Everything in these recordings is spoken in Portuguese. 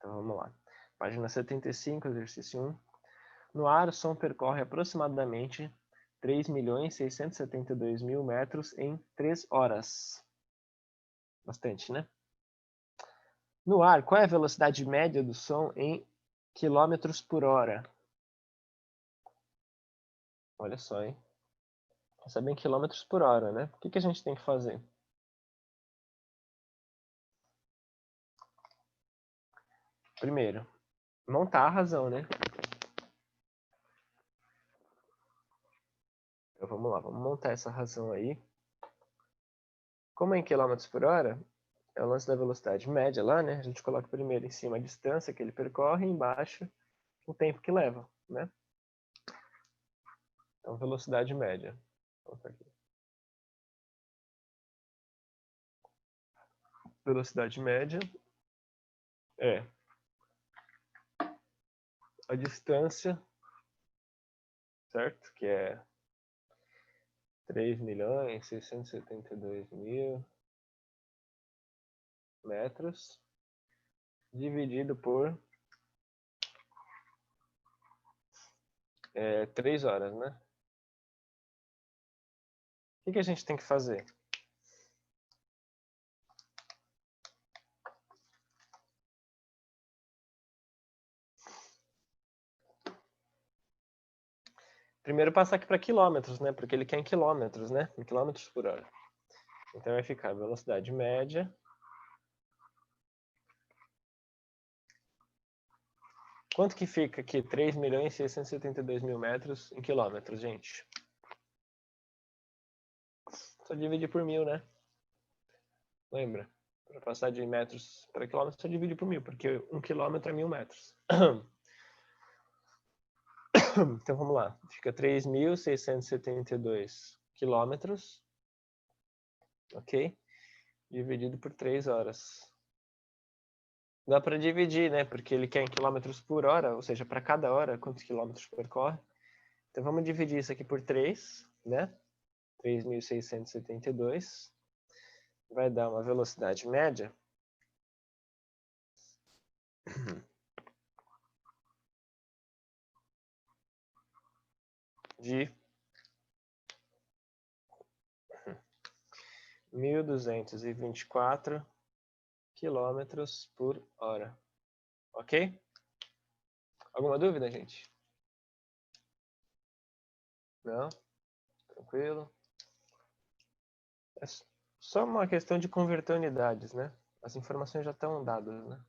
Então vamos lá. Página 75, exercício 1. No ar, o som percorre aproximadamente 3.672.000 metros em 3 horas. Bastante, né? No ar, qual é a velocidade média do som em quilômetros por hora? Olha só, hein? Quer saber em quilômetros por hora, né? O que a gente tem que fazer? Primeiro, montar a razão, né? Então vamos lá, vamos montar essa razão aí. Como é em quilômetros por hora, é o lance da velocidade média lá, né? A gente coloca primeiro em cima a distância que ele percorre e embaixo o tempo que leva, né? Então, velocidade média. Velocidade média é a distância, certo? Que é 3.672.000 metros dividido por 3 horas, né? O que a gente tem que fazer? Primeiro passar aqui para quilômetros, né? Porque ele quer em quilômetros, né? Em quilômetros por hora. Então vai ficar a velocidade média. Quanto que fica aqui? 3.672.000 metros em quilômetros, gente. Só dividir por 1.000, né? Lembra? Para passar de metros para quilômetros, só divide por 1.000, porque 1 quilômetro é 1.000 metros. Então vamos lá. Fica 3.672 quilômetros. Ok? Dividido por 3 horas. Dá para dividir, né? Porque ele quer em quilômetros por hora, ou seja, para cada hora, quantos quilômetros percorre. Então vamos dividir isso aqui por 3, né? 3.672. Vai dar uma velocidade média de 1.224 quilômetros por hora. Ok? Alguma dúvida, gente? Não? Tranquilo? É só uma questão de converter unidades, né? As informações já estão dadas, né?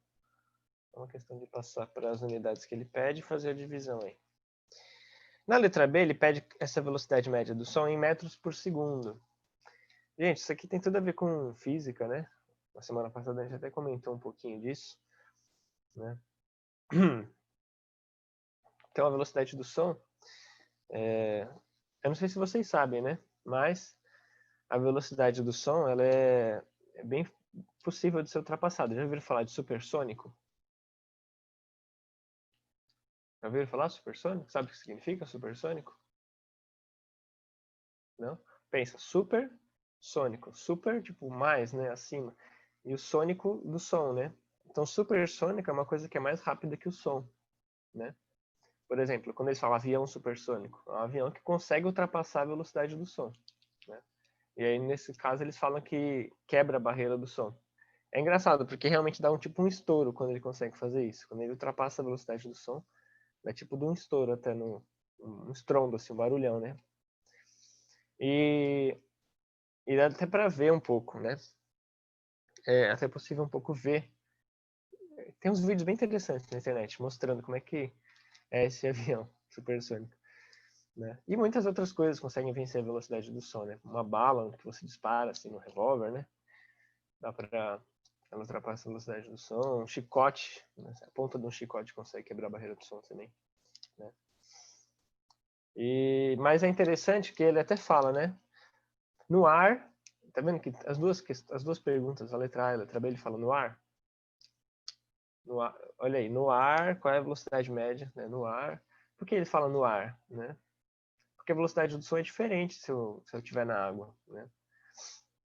É uma questão de passar para as unidades que ele pede e fazer a divisão aí. Na letra B, ele pede essa velocidade média do som em metros por segundo. Gente, isso aqui tem tudo a ver com física, né? Na semana passada a gente até comentou um pouquinho disso, né? Então, a velocidade do som, eu não sei se vocês sabem, né? Mas a velocidade do som, ela é bem possível de ser ultrapassada. Já ouviram falar de supersônico? Já ouviram falar supersônico? Sabe o que significa supersônico? Não? Pensa, supersônico. Super, tipo, mais, né? Acima. E o sônico do som, né? Então, supersônico é uma coisa que é mais rápida que o som, né? Por exemplo, quando eles falam avião supersônico, é um avião que consegue ultrapassar a velocidade do som, né? E aí, nesse caso, eles falam que quebra a barreira do som. É engraçado, porque realmente dá um estouro quando ele consegue fazer isso. Quando ele ultrapassa a velocidade do som, dá tipo de um estouro até um estrondo, assim, um barulhão, né? E dá até para ver um pouco, né? É até possível um pouco ver. Tem uns vídeos bem interessantes na internet mostrando como é que é esse avião supersônico, né? E muitas outras coisas conseguem vencer a velocidade do som, né? Uma bala que você dispara assim no revólver, né? Dá para ela ultrapassa a velocidade do som. Um chicote, né? A ponta de um chicote consegue quebrar a barreira do som também, né? Mas é interessante que ele até fala, né? No ar, tá vendo que as duas perguntas, a letra A e a letra B, ele fala no ar. No ar, olha aí, no ar, qual é a velocidade média, né? No ar. Por que ele fala no ar, né? Porque a velocidade do som é diferente se eu estiver na água, né?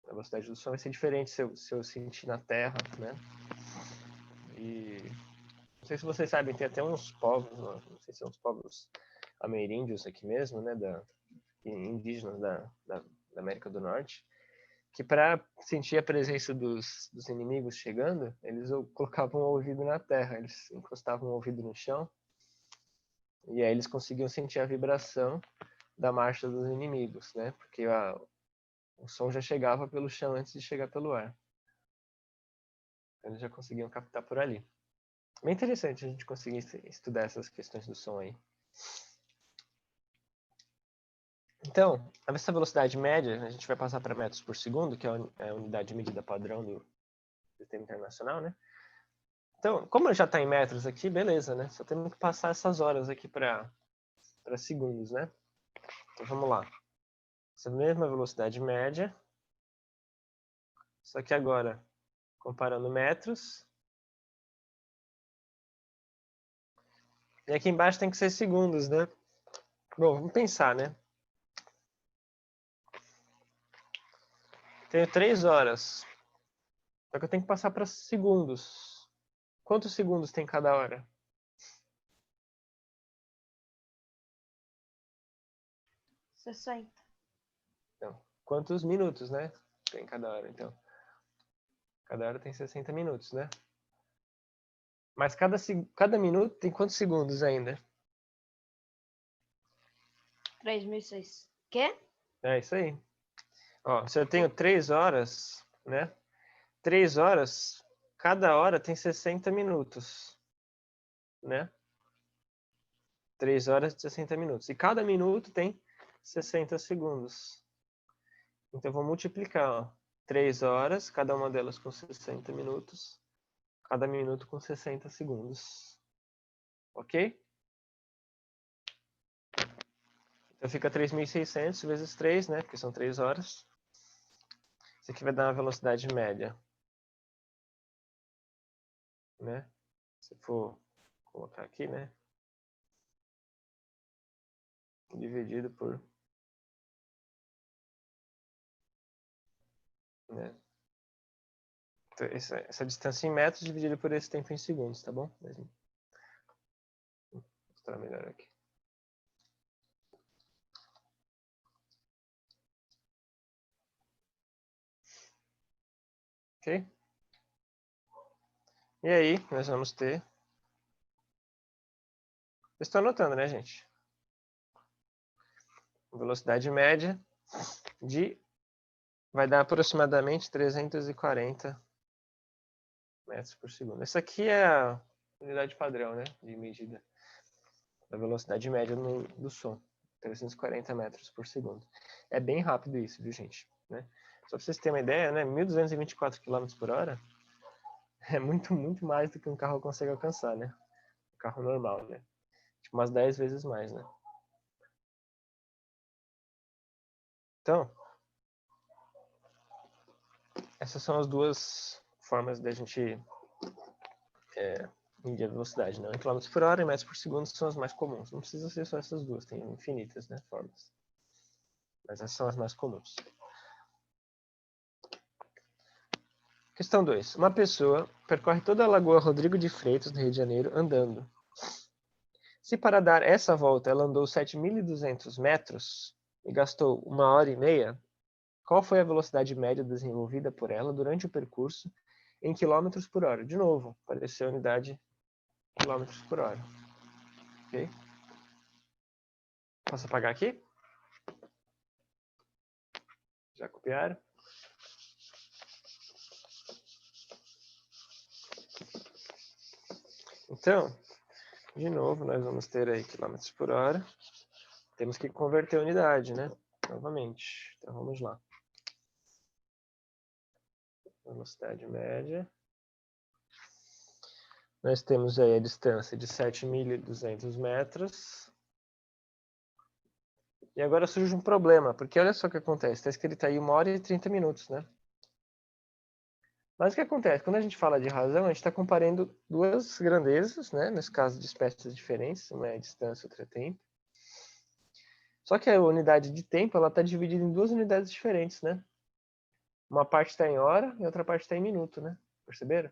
A velocidade do som vai ser diferente se eu sentir na terra, né? sei se vocês sabem, tem até uns povos, não sei se são os povos ameríndios aqui mesmo, né, indígenas da América do Norte, que para sentir a presença dos inimigos chegando, eles colocavam o ouvido na terra, eles encostavam o ouvido no chão, e aí eles conseguiam sentir a vibração da marcha dos inimigos, né? Porque o som já chegava pelo chão antes de chegar pelo ar. Eles já conseguiam captar por ali. Bem interessante a gente conseguir estudar essas questões do som aí. Então, essa velocidade média, a gente vai passar para metros por segundo, que é a unidade de medida padrão do sistema internacional, né? Então, como já está em metros aqui, beleza, né? Só temos que passar essas horas aqui para segundos, né? Então, vamos lá. Essa mesma velocidade média, só que agora, comparando metros. E aqui embaixo tem que ser segundos, né? Bom, vamos pensar, né? Tenho 3 horas. Só que eu tenho que passar para segundos. Quantos segundos tem cada hora? 60. Então, quantos minutos, né? Tem cada hora, então. Cada hora tem 60 minutos, né? Mas cada minuto tem quantos segundos ainda? 3.600. Quê? É isso aí. Ó, se eu tenho 3 horas, né? 3 horas, cada hora tem 60 minutos, né? 3 horas e 60 minutos. E cada minuto tem 60 segundos. Então, eu vou multiplicar, ó. 3 horas, cada uma delas com 60 minutos. Cada minuto com 60 segundos. Ok? Então, fica 3.600 vezes 3, né? Porque são 3 horas. Isso aqui vai dar uma velocidade média. Né? Se for colocar aqui, né? Dividido por... Né? Então, essa distância em metros dividida por esse tempo em segundos, tá bom? Vou mostrar melhor aqui. Ok? E aí, nós vamos ter... Vocês estão anotando, né, gente? Velocidade média vai dar aproximadamente 340 metros por segundo. Essa aqui é a unidade padrão, né, de medida da velocidade média do som. 340 metros por segundo. É bem rápido isso, viu, gente? Né? Só para vocês terem uma ideia, né, 1.224 km por hora é muito, muito mais do que um carro consegue alcançar, né? Um carro normal, né? Tipo, umas 10 vezes mais, né? Então, essas são as duas formas da gente medir a velocidade, né? Em km por hora e metros por segundo são as mais comuns. Não precisa ser só essas duas, tem infinitas, né, formas. Mas essas são as mais comuns. Questão 2. Uma pessoa percorre toda a Lagoa Rodrigo de Freitas, no Rio de Janeiro, andando. Se para dar essa volta ela andou 7.200 metros e gastou 1h30, qual foi a velocidade média desenvolvida por ela durante o percurso em quilômetros por hora? De novo, apareceu a unidade quilômetros por hora. Ok? Posso apagar aqui? Já copiaram? Então, de novo, nós vamos ter aí quilômetros por hora. Temos que converter a unidade, né? Novamente. Então, vamos lá. Velocidade média. Nós temos aí a distância de 7.200 metros. E agora surge um problema, porque olha só o que acontece. Está escrito aí 1h30 minutos, né? Mas o que acontece? Quando a gente fala de razão, a gente está comparando duas grandezas, né? Nesse caso de espécies diferentes, uma é a distância, outra é tempo. Só que a unidade de tempo ela está dividida em duas unidades diferentes, né? Uma parte está em hora e outra parte está em minuto, né? Perceberam?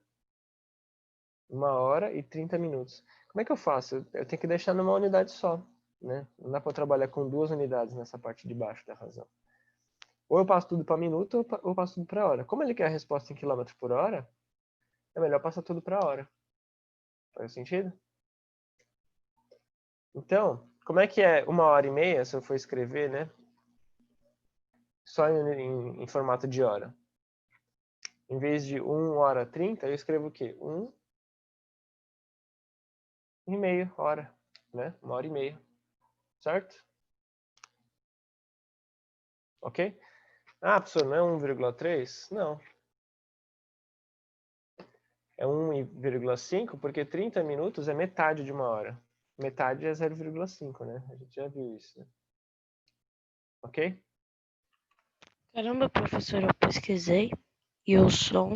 1h e 30 minutos. Como é que eu faço? Eu tenho que deixar numa unidade só, né? Não dá para trabalhar com 2 unidades nessa parte de baixo da razão. Ou eu passo tudo para minuto ou eu passo tudo para hora. Como ele quer a resposta em quilômetro por hora, é melhor passar tudo para hora. Faz sentido? Então, como é que é 1h30, se eu for escrever, né? Só em formato de hora. Em vez de 1h30, eu escrevo o quê? 1,5 hora, né? 1h30, certo? Ok? Ah, professor, não é 1,3? Não. É 1,5 porque 30 minutos é metade de 1 hora. Metade é 0,5, né? A gente já viu isso, né? Ok? Caramba, professor, eu pesquisei e o som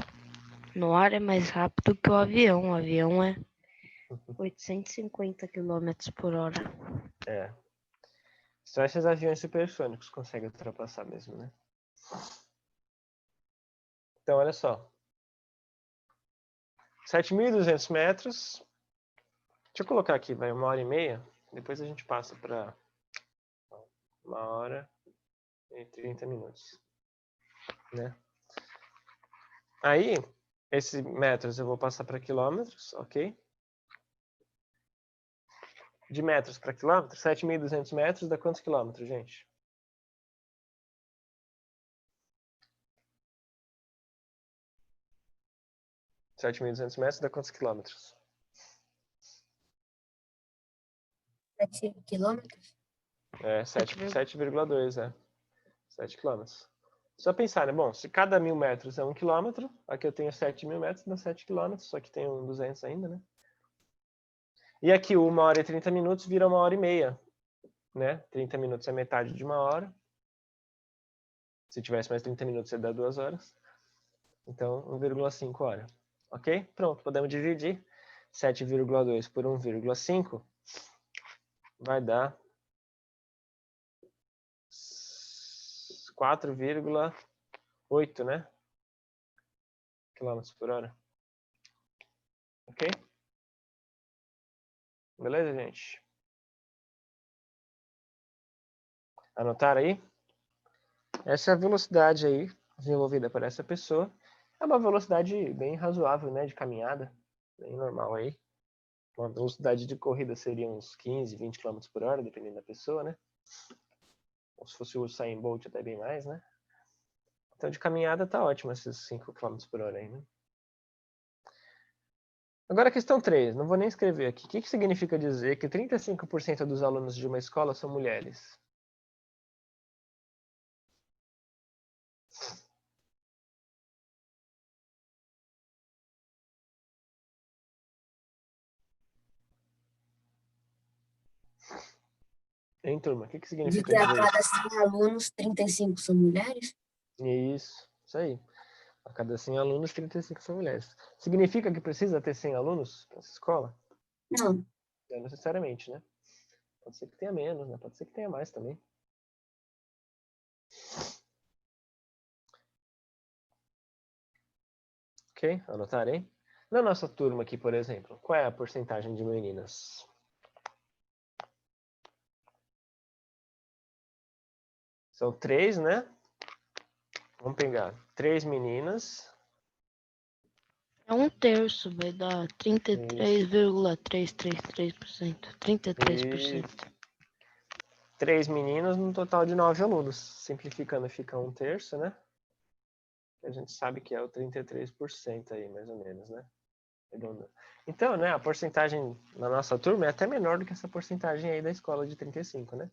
no ar é mais rápido que o avião. O avião é 850 quilômetros por hora. É. Só esses aviões supersônicos conseguem ultrapassar mesmo, né? Então, olha só. 7.200 metros. Deixa eu colocar aqui, vai 1h30. Depois a gente passa para 1h e 30 minutos, né? Aí, esses metros eu vou passar para quilômetros, ok? De metros para quilômetros, 7.200 metros dá quantos quilômetros, gente? $7.200 dá quantos quilômetros? 7 quilômetros? É, 7,2, 7 quilômetros. Só pensar, né? Bom, se cada 1.000 metros é 1 quilômetro, aqui eu tenho 7.000 metros, dá 7 quilômetros, só que tem 200 ainda, né? E aqui 1h e 30 minutos vira 1h30, né? 30 minutos é metade de 1 hora. Se tivesse mais 30 minutos, ia dar 2 horas. Então, 1,5 hora. Ok? Pronto, podemos dividir. 7,2 por 1,5 vai dar 4,8, né? Quilômetros por hora. Ok? Beleza, gente? Anotaram aí? Essa é a velocidade aí desenvolvida por essa pessoa. É uma velocidade bem razoável, né? De caminhada. Bem normal aí. Uma velocidade de corrida seria uns 15, 20 km por hora, dependendo da pessoa, né? Ou se fosse o Usain Bolt, até bem mais, né? Então, de caminhada tá ótimo esses 5 km por hora aí, né? Agora a questão 3, não vou nem escrever aqui. O que significa dizer que 35% dos alunos de uma escola são mulheres? Hein, turma? O que De significa que a dizer cada isso? 100 alunos, 35 são mulheres? Isso aí. A cada 100 alunos, 35 são mulheres. Significa que precisa ter 100 alunos nessa escola? Não. Não necessariamente, né? Pode ser que tenha menos, né? Pode ser que tenha mais também. Ok? Anotarei. Na nossa turma aqui, por exemplo, qual é a porcentagem de meninas? São 3, né? Vamos pegar 3 meninas. É um terço, vai dar 33,333%. 33%. 3 meninas num total de 9 alunos. Simplificando fica um terço, né? A gente sabe que é o 33% aí, mais ou menos, né? Então, né, a porcentagem na nossa turma é até menor do que essa porcentagem aí da escola de 35, né?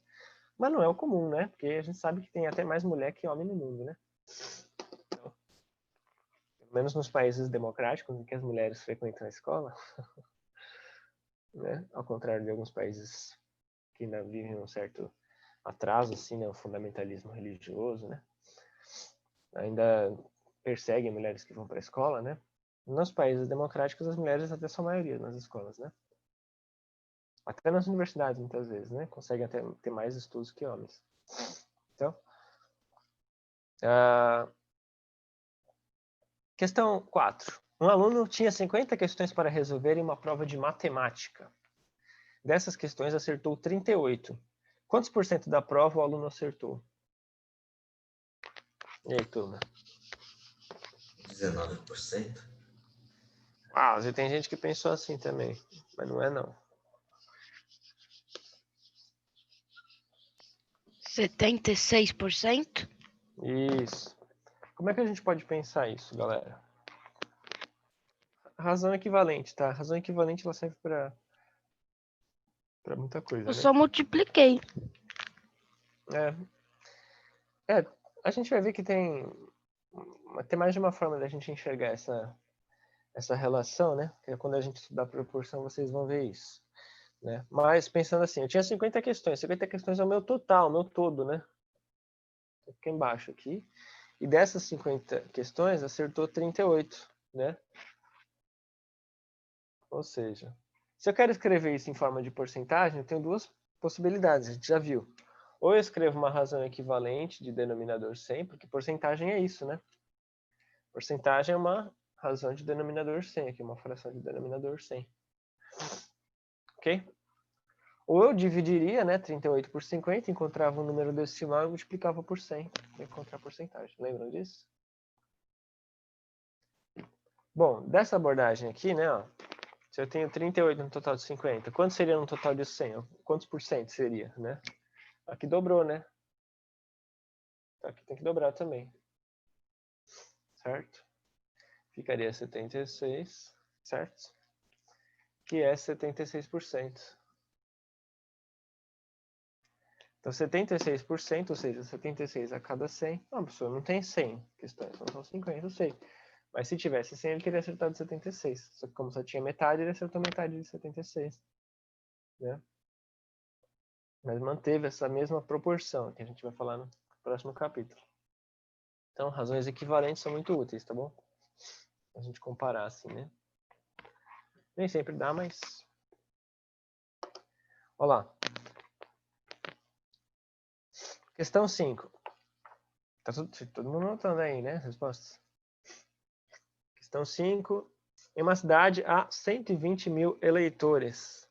Mas não é o comum, né? Porque a gente sabe que tem até mais mulher que homem no mundo, né? Então, pelo menos nos países democráticos em que as mulheres frequentam a escola, né? Ao contrário de alguns países que ainda vivem um certo atraso, assim, né? O fundamentalismo religioso, né? Ainda perseguem mulheres que vão para a escola, né? Nos países democráticos, as mulheres até são a maioria nas escolas, né? Até nas universidades, muitas vezes, né? Conseguem até ter mais estudos que homens. Então, questão 4. Um aluno tinha 50 questões para resolver em uma prova de matemática. Dessas questões, acertou 38. Quantos por cento da prova o aluno acertou? E aí, turma? 19%? Ah, tem gente que pensou assim também, mas não é não. 76%? Isso. Como é que a gente pode pensar isso, galera? Razão equivalente, tá? Razão equivalente ela serve para muita coisa, Eu né? só multipliquei. A gente vai ver que tem mais de uma forma da gente enxergar essa relação, né? Que é quando a gente estudar proporção, vocês vão ver isso, né? Mas pensando assim, eu tinha 50 questões. 50 questões é o meu total, o meu todo, né? Aqui embaixo aqui. E dessas 50 questões, acertou 38, né? Ou seja, se eu quero escrever isso em forma de porcentagem, eu tenho duas possibilidades, a gente já viu. Ou eu escrevo uma razão equivalente de denominador 100, porque porcentagem é isso, né? Porcentagem é uma razão de denominador 100, aqui uma fração de denominador 100. Ok? Ou eu dividiria, né, 38 por 50, encontrava um número decimal e multiplicava por 100 para encontrar a porcentagem. Lembram disso? Bom, dessa abordagem aqui, né, ó, se eu tenho 38 no total de 50, quanto seria no total de 100? Quantos por cento seria, né? Aqui dobrou, né? Aqui tem que dobrar também. Certo? Ficaria 76, certo? Que é 76%. Então, 76%, ou seja, 76 a cada 100. Não, professor, não tem 100 questões, são 50, eu sei. Mas se tivesse 100, ele teria acertado 76. Só que como só tinha metade, ele acertou metade de 76. Né? Mas manteve essa mesma proporção, que a gente vai falar no próximo capítulo. Então, razões equivalentes são muito úteis, tá bom? A gente comparar assim, né? Nem sempre dá, mas... Olha lá. Questão 5. Tá todo mundo anotando aí, né? As respostas. Questão 5. Em uma cidade há 120 mil eleitores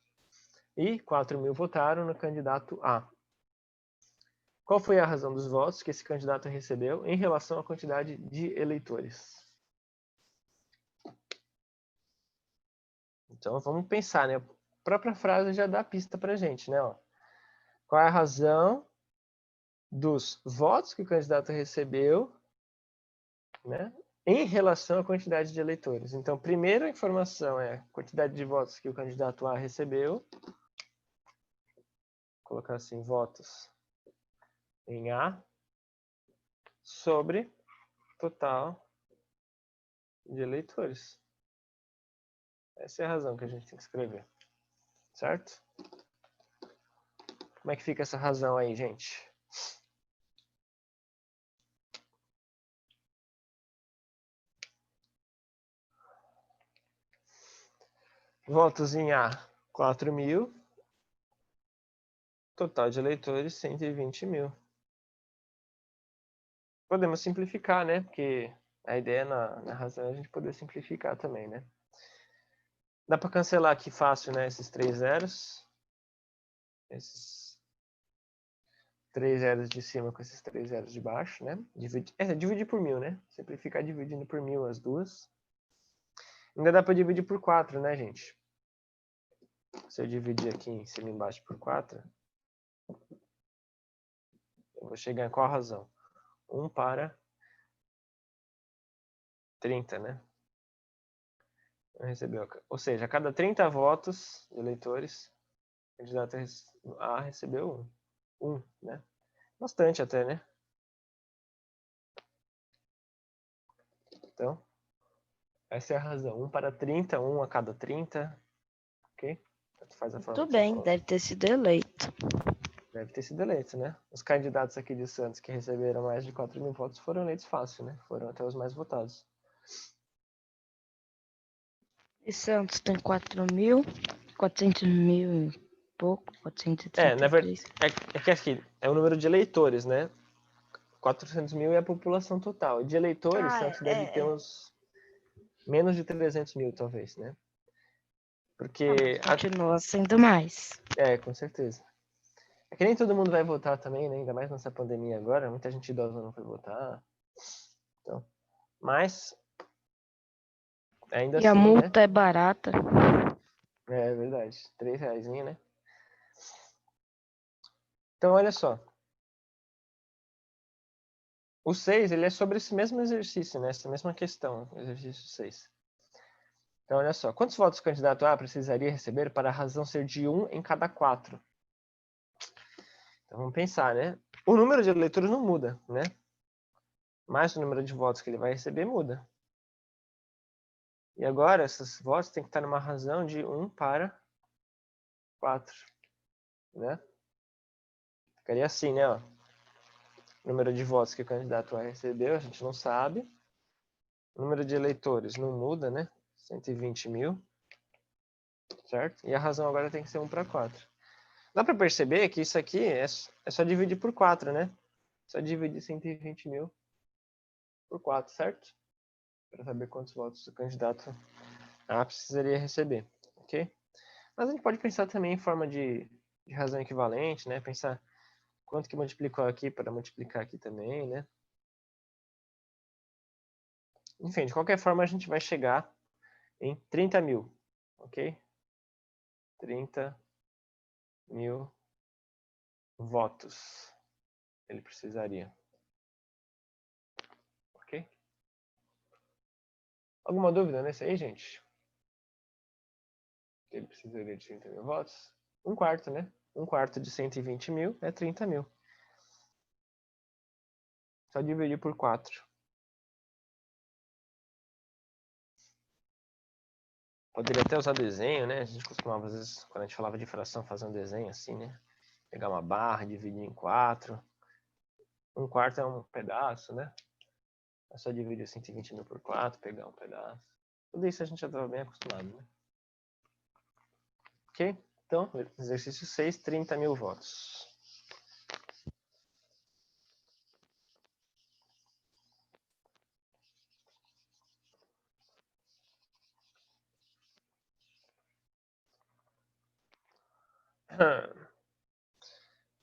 e 4 mil votaram no candidato A. Qual foi a razão dos votos que esse candidato recebeu em relação à quantidade de eleitores? Então, vamos pensar, né? A própria frase já dá pista pra gente, né? Ó, qual é a razão dos votos que o candidato recebeu, né, em relação à quantidade de eleitores? Então, primeira informação é a quantidade de votos que o candidato A recebeu. Vou colocar assim, votos em A sobre total de eleitores. Essa é a razão que a gente tem que escrever. Certo? Como é que fica essa razão aí, gente? Votos em A, 4 mil. Total de eleitores, 120 mil. Podemos simplificar, né? Porque a ideia na razão é a gente poder simplificar também, né? Dá para cancelar aqui fácil, né? Esses 3 zeros. Esses 3 zeros de cima com esses 3 zeros de baixo, né? Dividir por 1000, né? Simplificar dividindo por 1000 as duas. Ainda dá para dividir por 4, né, gente? Se eu dividir aqui em cima e embaixo por 4, eu vou chegar em qual razão? 1 para 30, né? Recebeu. Ou seja, a cada 30 votos de eleitores, o candidato A recebeu 1, né? Bastante até, né? Então, essa é a razão. 1 para 30, 1 a cada 30. Ok? Faz a forma Tudo que você bem, falou. deve ter sido eleito. Deve ter sido eleito, né? Os candidatos aqui de Santos que receberam mais de 4 mil votos foram eleitos fácil, né? Foram até os mais votados. E Santos tem 400 mil e pouco, 433. É que aqui é o número de eleitores, né? 400 mil é a população total. De eleitores, Santos deve ter uns Menos de 300 mil, talvez, né? Porque... Mas continua sendo mais. com certeza. É que nem todo mundo vai votar também, né? Ainda mais nessa pandemia agora. Muita gente idosa não foi votar. Então, mas... Ainda E a assim, né? multa é barata. É verdade. R$3, né? Então, olha só. O 6, ele é sobre esse mesmo exercício, né? Essa mesma questão, exercício 6. Então, olha só. Quantos votos o candidato A precisaria receber para a razão ser de 1 em cada 4? Então, vamos pensar, né? O número de eleitores não muda, né? Mas o número de votos que ele vai receber muda. E agora, esses votos têm que estar numa razão de 1 para 4, né? Ficaria assim, né? Ó. O número de votos que o candidato A recebeu, a gente não sabe. O número de eleitores não muda, né? 120 mil. Certo? E a razão agora tem que ser 1 para 4. Dá para perceber que isso aqui é só dividir por 4, né? Só dividir 120 mil por 4, certo? Para saber quantos votos o candidato A precisaria receber, ok? Mas a gente pode pensar também em forma de razão equivalente, né? Pensar quanto que multiplicou aqui para multiplicar aqui também, né? Enfim, de qualquer forma a gente vai chegar em 30 mil, ok? 30 mil votos ele precisaria. Ok? Alguma dúvida nesse aí, gente? Ele precisaria de 30 mil votos? 1/4, né? 1/4 de 120 mil é 30 mil. Só dividir por 4. Poderia até usar desenho, né? A gente costumava, às vezes, quando a gente falava de fração, fazer um desenho assim, né? Pegar uma barra, dividir em 4. 1/4 é um pedaço, né? É só dividir 120 mil por 4, pegar um pedaço. Tudo isso a gente já estava bem acostumado, né? Ok? Então, exercício 6, 30 mil votos.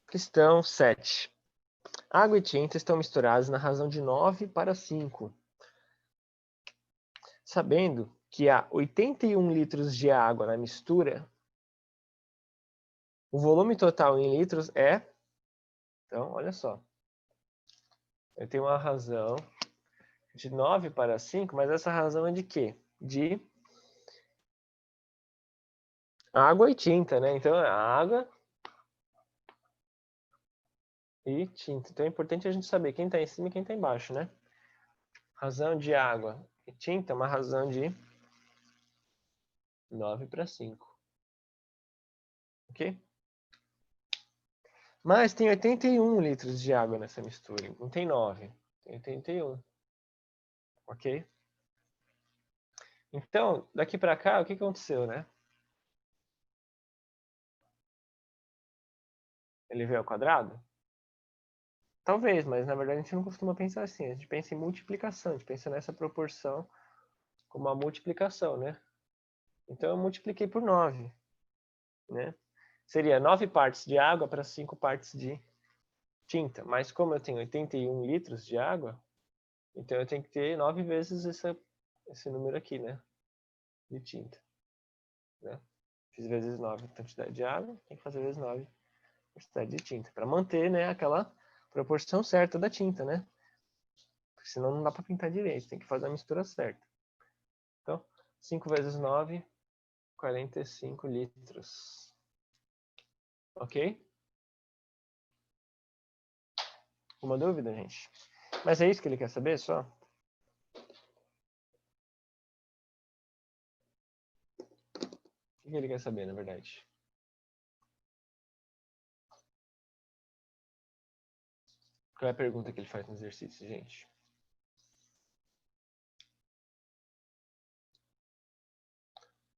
Questão 7. Água e tinta estão misturadas na razão de 9 para 5. Sabendo que há 81 litros de água na mistura, o volume total em litros é... Então, olha só. Eu tenho uma razão de 9 para 5, mas essa razão é de quê? De água e tinta, né? Então, é água e tinta. Então, é importante a gente saber quem está em cima e quem está embaixo, né? Razão de água e tinta é uma razão de 9 para 5. Ok? Mas tem 81 litros de água nessa mistura. Não tem 9. Tem 81. Ok? Então, daqui para cá, o que aconteceu, né? Ele veio ao quadrado? Talvez, mas na verdade a gente não costuma pensar assim. A gente pensa em multiplicação. A gente pensa nessa proporção como uma multiplicação, né? Então eu multipliquei por 9, né? Seria 9 partes de água para 5 partes de tinta. Mas como eu tenho 81 litros de água, então eu tenho que ter 9 vezes esse número aqui, né? De tinta. Né? Fiz vezes 9 a quantidade de água, tem que fazer vezes 9 a quantidade de tinta. Para manter, né, aquela proporção certa da tinta, né? Porque senão não dá para pintar direito, tem que fazer a mistura certa. Então, 5 vezes 9, 45 litros. Ok? Alguma dúvida, gente? Mas é isso que ele quer saber, só? O que ele quer saber, na verdade? Qual é a pergunta que ele faz no exercício, gente?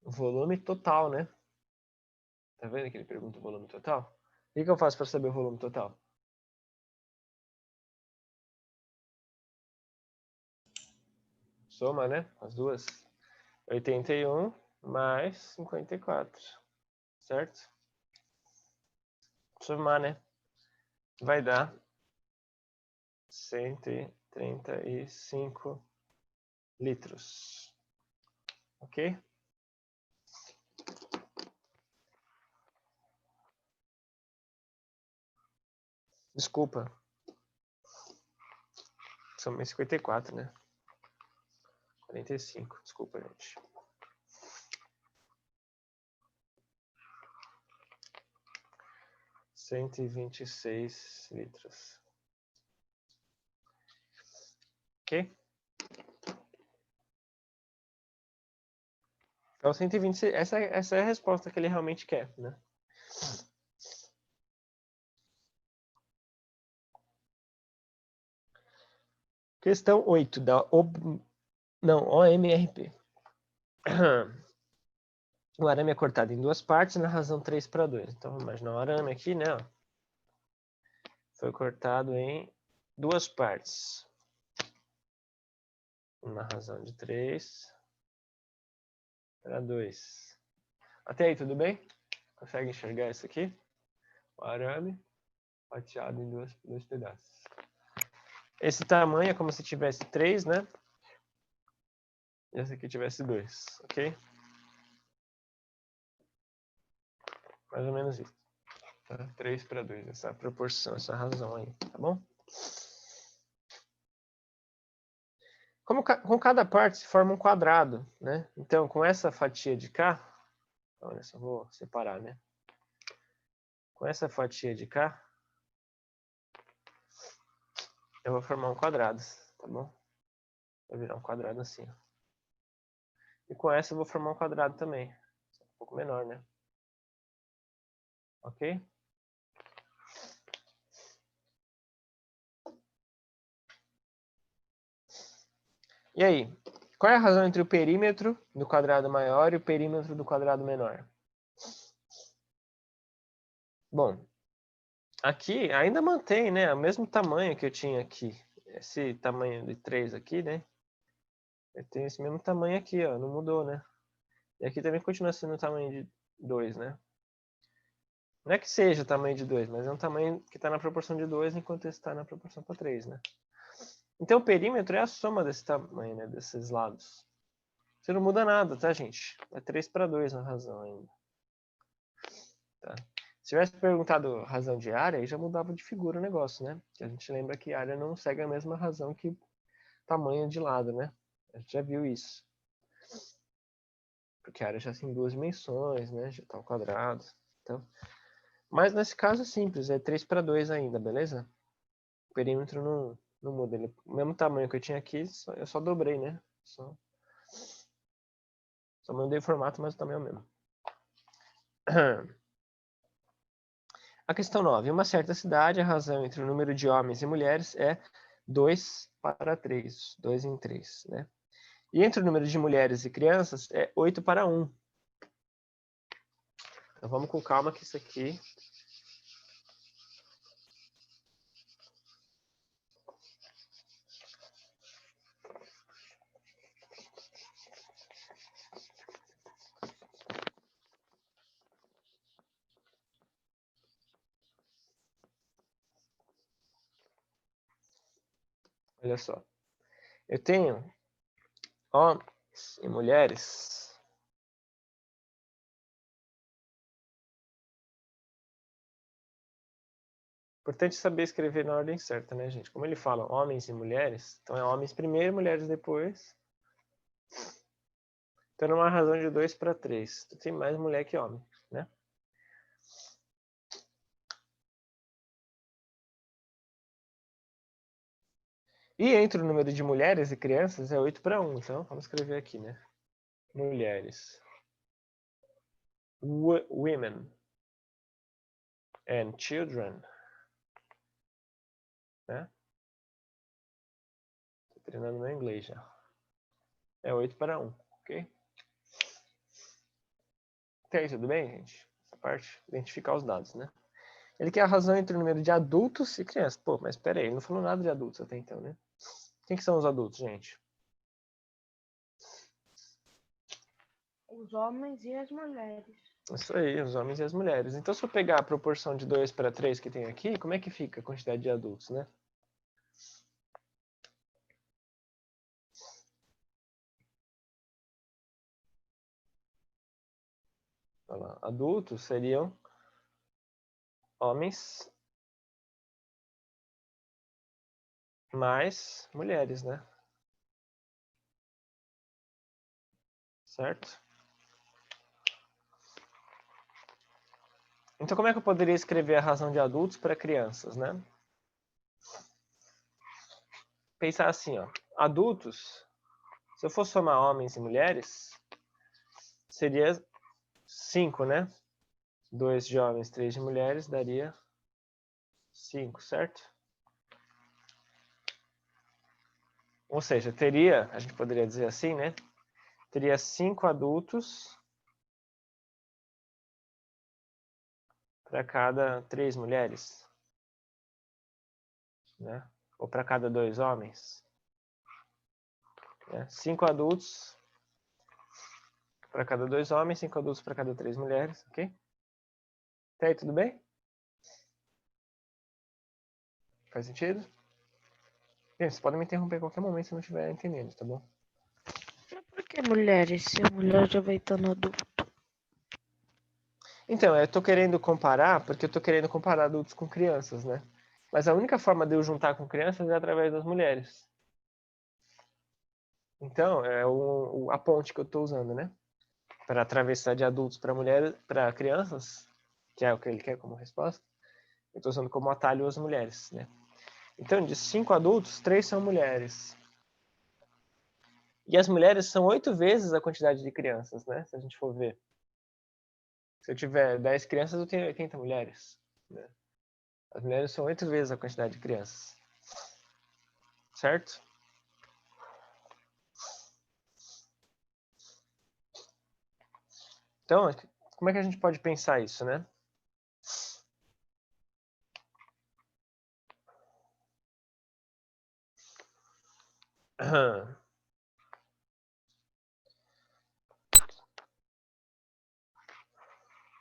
O volume total, né? Tá vendo que ele pergunta o volume total? O que eu faço para saber o volume total? Soma, né? As duas 81 mais 54. Certo? Somar, né? Vai dar 135 litros. Ok? Desculpa. São 54, né? 45. Desculpa, gente. $126 litros. Ok? Então, 126, essa é a resposta que ele realmente quer, né? Questão 8 da OMRP. O arame é cortado em duas partes na razão 3/2. Então, vamos imaginar o arame aqui, né? Foi cortado em duas partes. Na razão de 3/2. Até aí, tudo bem? Consegue enxergar isso aqui? O arame fatiado em dois pedaços. Esse tamanho é como se tivesse 3, né? E esse aqui tivesse 2, ok? Mais ou menos isso. Tá? 3/2, essa proporção, essa razão aí, tá bom? Com cada parte se forma um quadrado, né? Então, com essa fatia de cá, olha só, vou separar, né? Com essa fatia de cá, eu vou formar um quadrado, tá bom? Vai virar um quadrado assim, ó. E com essa eu vou formar um quadrado também. Um pouco menor, né? Ok? E aí? Qual é a razão entre o perímetro do quadrado maior e o perímetro do quadrado menor? Bom, aqui ainda mantém, né? O mesmo tamanho que eu tinha aqui. Esse tamanho de 3 aqui, né? Eu tenho esse mesmo tamanho aqui, ó. Não mudou, né? E aqui também continua sendo o tamanho de 2, né? Não é que seja o tamanho de 2, mas é um tamanho que está na proporção de 2, enquanto esse está na proporção para 3, né? Então o perímetro é a soma desse tamanho, né? Desses lados. Isso não muda nada, tá, gente? É 3/2 na razão ainda. Tá? Se tivesse perguntado razão de área, aí já mudava de figura o negócio, né? Que a gente lembra que área não segue a mesma razão que tamanho de lado, né? A gente já viu isso. Porque a área já tem duas dimensões, né? Já está ao quadrado. Então, mas nesse caso é simples, é 3/2 ainda, beleza? O perímetro não muda. Ele, o mesmo tamanho que eu tinha aqui, eu só dobrei, né? Só mudei o formato, mas o tamanho é o mesmo. A questão 9. Em uma certa cidade, a razão entre o número de homens e mulheres é 2/3, 2 em 3, né? E entre o número de mulheres e crianças é 8/1. Então vamos com calma que isso aqui... Olha só. Eu tenho homens e mulheres. Importante saber escrever na ordem certa, né, gente? Como ele fala homens e mulheres, então é homens primeiro, mulheres depois. Então, numa razão de 2/3. Tu tem mais mulher que homem, né? E entre o número de mulheres e crianças é 8/1. Então, vamos escrever aqui, né? Mulheres. Women. And children. Né? Tô treinando meu inglês já. É 8/1, ok? Até aí, tudo bem, gente? Essa parte, identificar os dados, né? Ele quer a razão entre o número de adultos e crianças. Pô, mas pera aí, ele não falou nada de adultos até então, né? Quem que são os adultos, gente? Os homens e as mulheres. Isso aí, os homens e as mulheres. Então, se eu pegar a proporção de 2 para 3 que tem aqui, como é que fica a quantidade de adultos, né? Olha lá, adultos seriam homens mais mulheres, né? Certo? Então, como é que eu poderia escrever a razão de adultos para crianças, né? Pensar assim, ó. Adultos, se eu for somar homens e mulheres, seria 5, né? 2 de homens, 3 de mulheres, daria 5, certo? Ou seja, teria, a gente poderia dizer assim, né? Teria 5 adultos para cada 3 mulheres, né? Ou para cada 2 homens. 5 adultos para cada 2 homens, 5 adultos para cada 3 mulheres, ok? Até aí, tudo bem? Faz sentido? Gente, vocês podem me interromper a qualquer momento se não estiver entendendo, tá bom? Mas por que mulheres? Se a mulher já vai estando adulto. Então, eu tô querendo comparar, porque eu tô querendo comparar adultos com crianças, né? Mas a única forma de eu juntar com crianças é através das mulheres. Então, é a ponte que eu tô usando, né? Para atravessar de adultos para mulheres, para crianças, que é o que ele quer como resposta, eu tô usando como atalho as mulheres, né? Então, de 5 adultos, 3 são mulheres. E as mulheres são 8 vezes a quantidade de crianças, né? Se a gente for ver. Se eu tiver 10 crianças, eu tenho 80 mulheres, né? As mulheres são 8 vezes a quantidade de crianças. Certo? Então, como é que a gente pode pensar isso, né?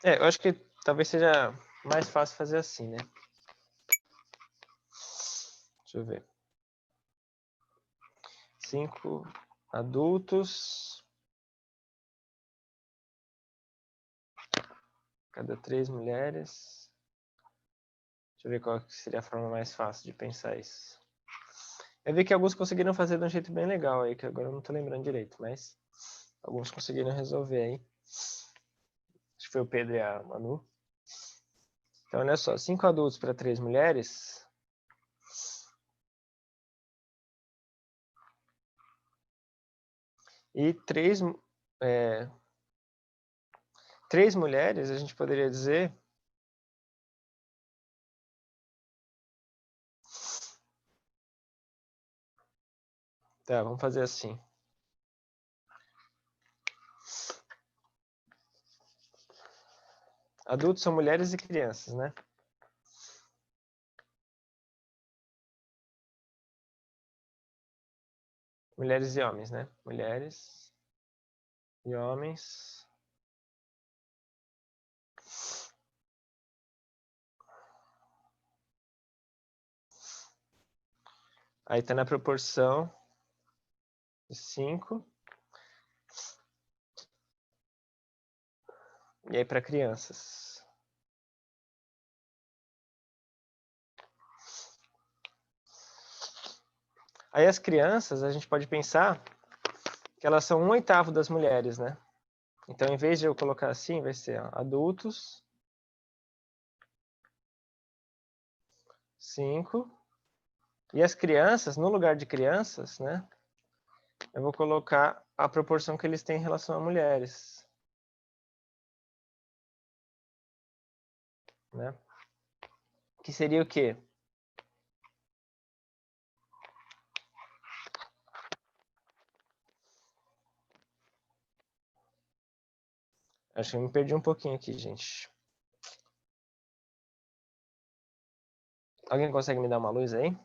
Eu acho que talvez seja mais fácil fazer assim, né? Deixa eu ver. 5 adultos. Cada 3 mulheres. Deixa eu ver qual seria a forma mais fácil de pensar isso. Eu vi que alguns conseguiram fazer de um jeito bem legal aí, que agora eu não tô lembrando direito, mas alguns conseguiram resolver aí. Acho que foi o Pedro e a Manu. Então, olha só, 5 adultos para 3 mulheres. E 3 mulheres, a gente poderia dizer. Tá, vamos fazer assim. Adultos são mulheres e crianças, né? Mulheres e homens, né? Mulheres e homens. Aí tá na proporção de 5. E aí para crianças. Aí as crianças, a gente pode pensar que elas são 1/8 das mulheres, né? Então, em vez de eu colocar assim, vai ser adultos, 5. E as crianças, no lugar de crianças, né? Eu vou colocar a proporção que eles têm em relação a mulheres. Né? Que seria o quê? Acho que eu me perdi um pouquinho aqui, gente. Alguém consegue me dar uma luz aí?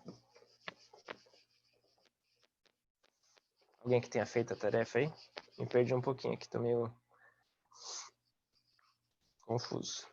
Alguém que tenha feito a tarefa aí? Me perdi um pouquinho aqui, tô meio confuso.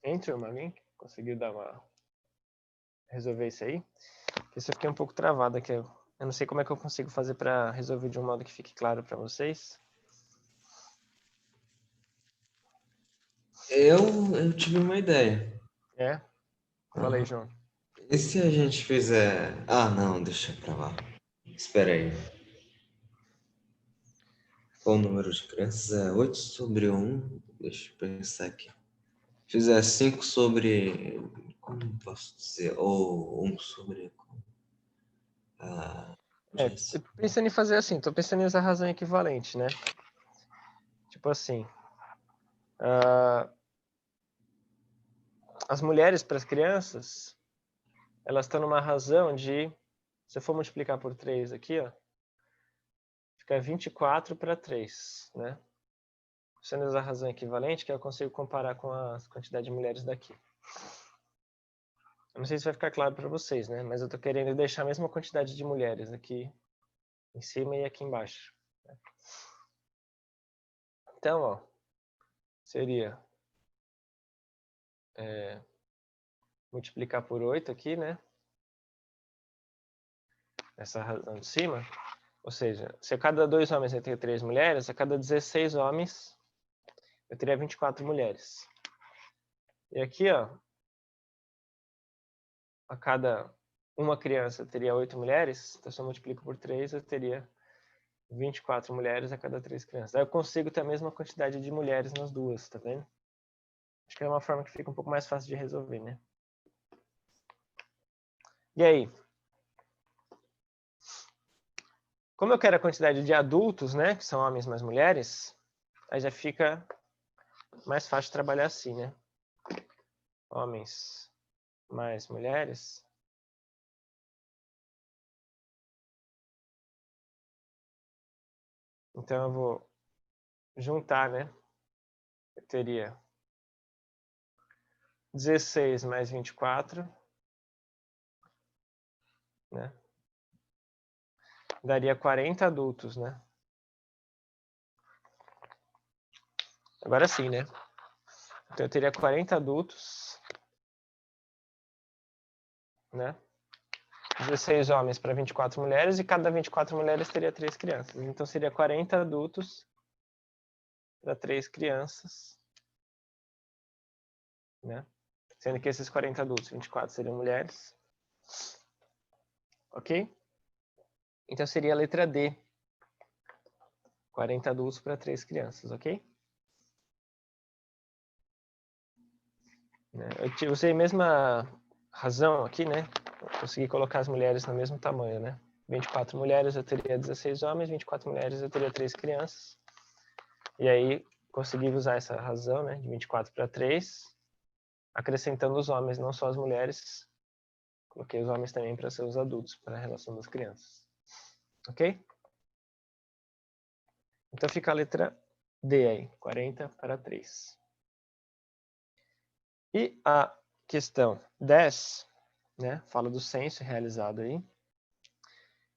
Entre alguém conseguiu resolver isso aí? Porque isso eu fiquei um pouco travado aqui. Eu não sei como é que eu consigo fazer para resolver de um modo que fique claro para vocês. Eu tive uma ideia. É? Fala aí, João. E se a gente fizer... Ah, não, deixa pra lá. Espera aí. Qual o número de crianças? É 8 sobre 1. Deixa eu pensar aqui. Fizer 5 sobre... Como posso dizer? Ou 1 sobre... Eu tô pensando em fazer assim, tô pensando em usar razão equivalente, né? Tipo assim, as mulheres para as crianças, elas estão numa razão de, se eu for multiplicar por 3 aqui, ó, fica 24 para 3, né? Sendo usar razão equivalente, que eu consigo comparar com a quantidade de mulheres daqui. Eu não sei se vai ficar claro para vocês, né? Mas eu tô querendo deixar a mesma quantidade de mulheres aqui em cima e aqui embaixo. Então, ó, seria multiplicar por 8 aqui, né? Essa razão de cima. Ou seja, se a cada 2 homens eu tenho 3 mulheres, a cada 16 homens eu teria 24 mulheres. E aqui, ó, a cada uma criança eu teria 8 mulheres, então se eu multiplico por 3, eu teria 24 mulheres a cada 3 crianças. Aí eu consigo ter a mesma quantidade de mulheres nas duas, tá vendo? Acho que é uma forma que fica um pouco mais fácil de resolver, né? E aí? Como eu quero a quantidade de adultos, né, que são homens mais mulheres, aí já fica mais fácil trabalhar assim, né? Homens mais mulheres. Então eu vou juntar, né? Eu teria 16 mais 24, né? Daria 40 adultos, né? Agora sim, né? Então eu teria 40 adultos, né? 16 homens para 24 mulheres e cada 24 mulheres teria 3 crianças. Então seria 40 adultos para 3 crianças, né? Sendo que esses 40 adultos, 24 seriam mulheres. Ok? Então seria a letra D. 40 adultos para 3 crianças, ok? Eu usei a mesma razão aqui, né? Eu consegui colocar as mulheres no mesmo tamanho, né? 24 mulheres eu teria 16 homens, 24 mulheres eu teria 3 crianças. E aí consegui usar essa razão, né? De 24 para 3, acrescentando os homens, não só as mulheres. Coloquei os homens também para ser os adultos, para a relação das crianças. Ok? Então fica a letra D aí, 40 para 3. E a questão 10, né, fala do censo realizado aí.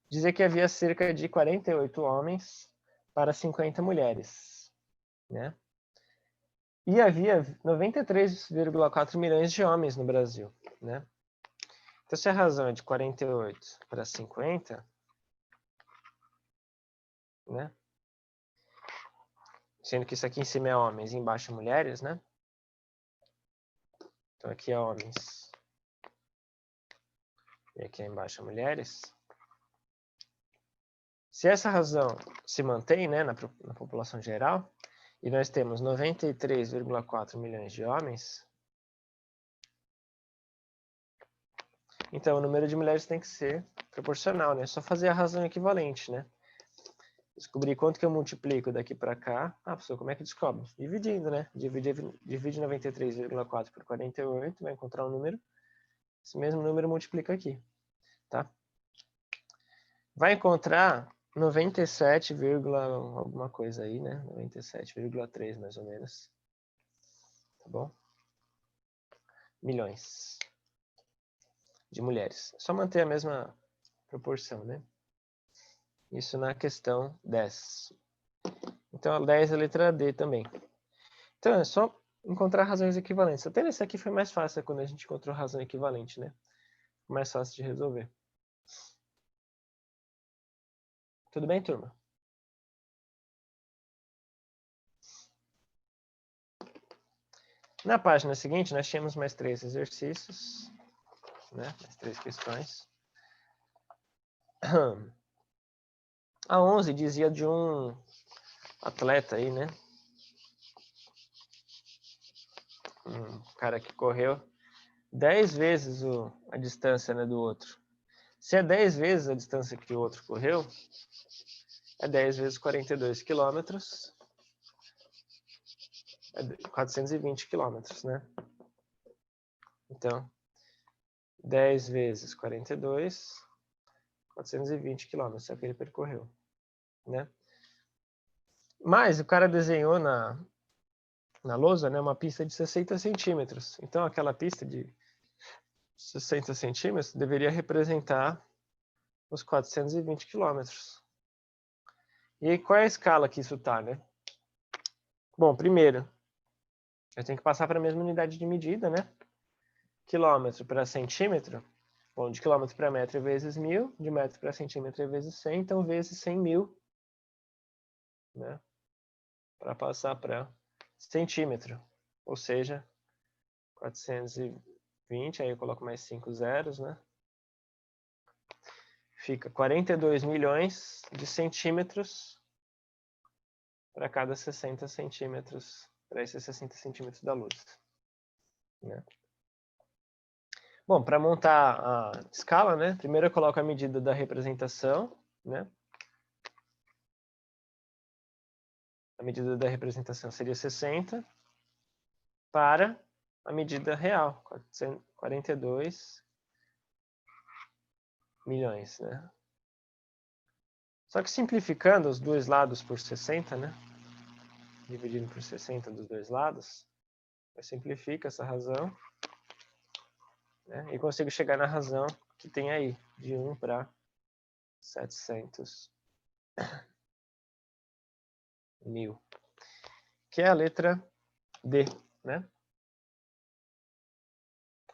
Dizia que havia cerca de 48 homens para 50 mulheres, né? E havia 93,4 milhões de homens no Brasil, né? Então, se a razão é de 48 para 50, né? Sendo que isso aqui em cima é homens e embaixo é mulheres, né? Então, aqui é homens e aqui embaixo é mulheres. Se essa razão se mantém, né, na população geral, e nós temos 93,4 milhões de homens, então o número de mulheres tem que ser proporcional, né? É só fazer a razão equivalente, né? Descobrir quanto que eu multiplico daqui para cá. Ah, professor, como é que descobre? Dividindo, né? Divide 93,4 por 48, vai encontrar um número. Esse mesmo número multiplica aqui, tá? Vai encontrar 97, alguma coisa aí, né? 97,3 mais ou menos. Tá bom? Milhões de mulheres. É só manter a mesma proporção, né? Isso na questão 10. Então, a 10 é a letra D também. Então, é só encontrar razões equivalentes. Até nesse aqui foi mais fácil quando a gente encontrou razão equivalente, né? Mais fácil de resolver. Tudo bem, turma? Na página seguinte, nós tínhamos mais 3 exercícios, né? Mais 3 questões. A 11 dizia de um atleta aí, né? Um cara que correu 10 vezes a distância, né, do outro. Se é 10 vezes a distância que o outro correu, é 10 vezes 42 quilômetros. É 420 quilômetros, né? Então, 10 vezes 42, 420 quilômetros é o que ele percorreu, né? Mas o cara desenhou na lousa, né, uma pista de 60 centímetros. Então, aquela pista de 60 centímetros deveria representar os 420 quilômetros. E aí, qual é a escala que isso está, né? Bom, primeiro, eu tenho que passar para a mesma unidade de medida, né? Quilômetro para centímetro. Bom, de quilômetro para metro é vezes 1000, de metro para centímetro é vezes 100, então vezes 100.000, né? Para passar para centímetro, ou seja, 420, aí eu coloco mais 5 zeros, né? Fica 42 milhões de centímetros para cada 60 centímetros, para esses 60 centímetros da luz, né? Bom, para montar a escala, né? Primeiro eu coloco a medida da representação, né? A medida da representação seria 60 para a medida real, 42 milhões, né? Só que simplificando os dois lados por 60, né? Dividindo por 60 dos dois lados, eu simplifico essa razão, né? E consigo chegar na razão que tem aí, de 1 para 700 mil, que é a letra D, né?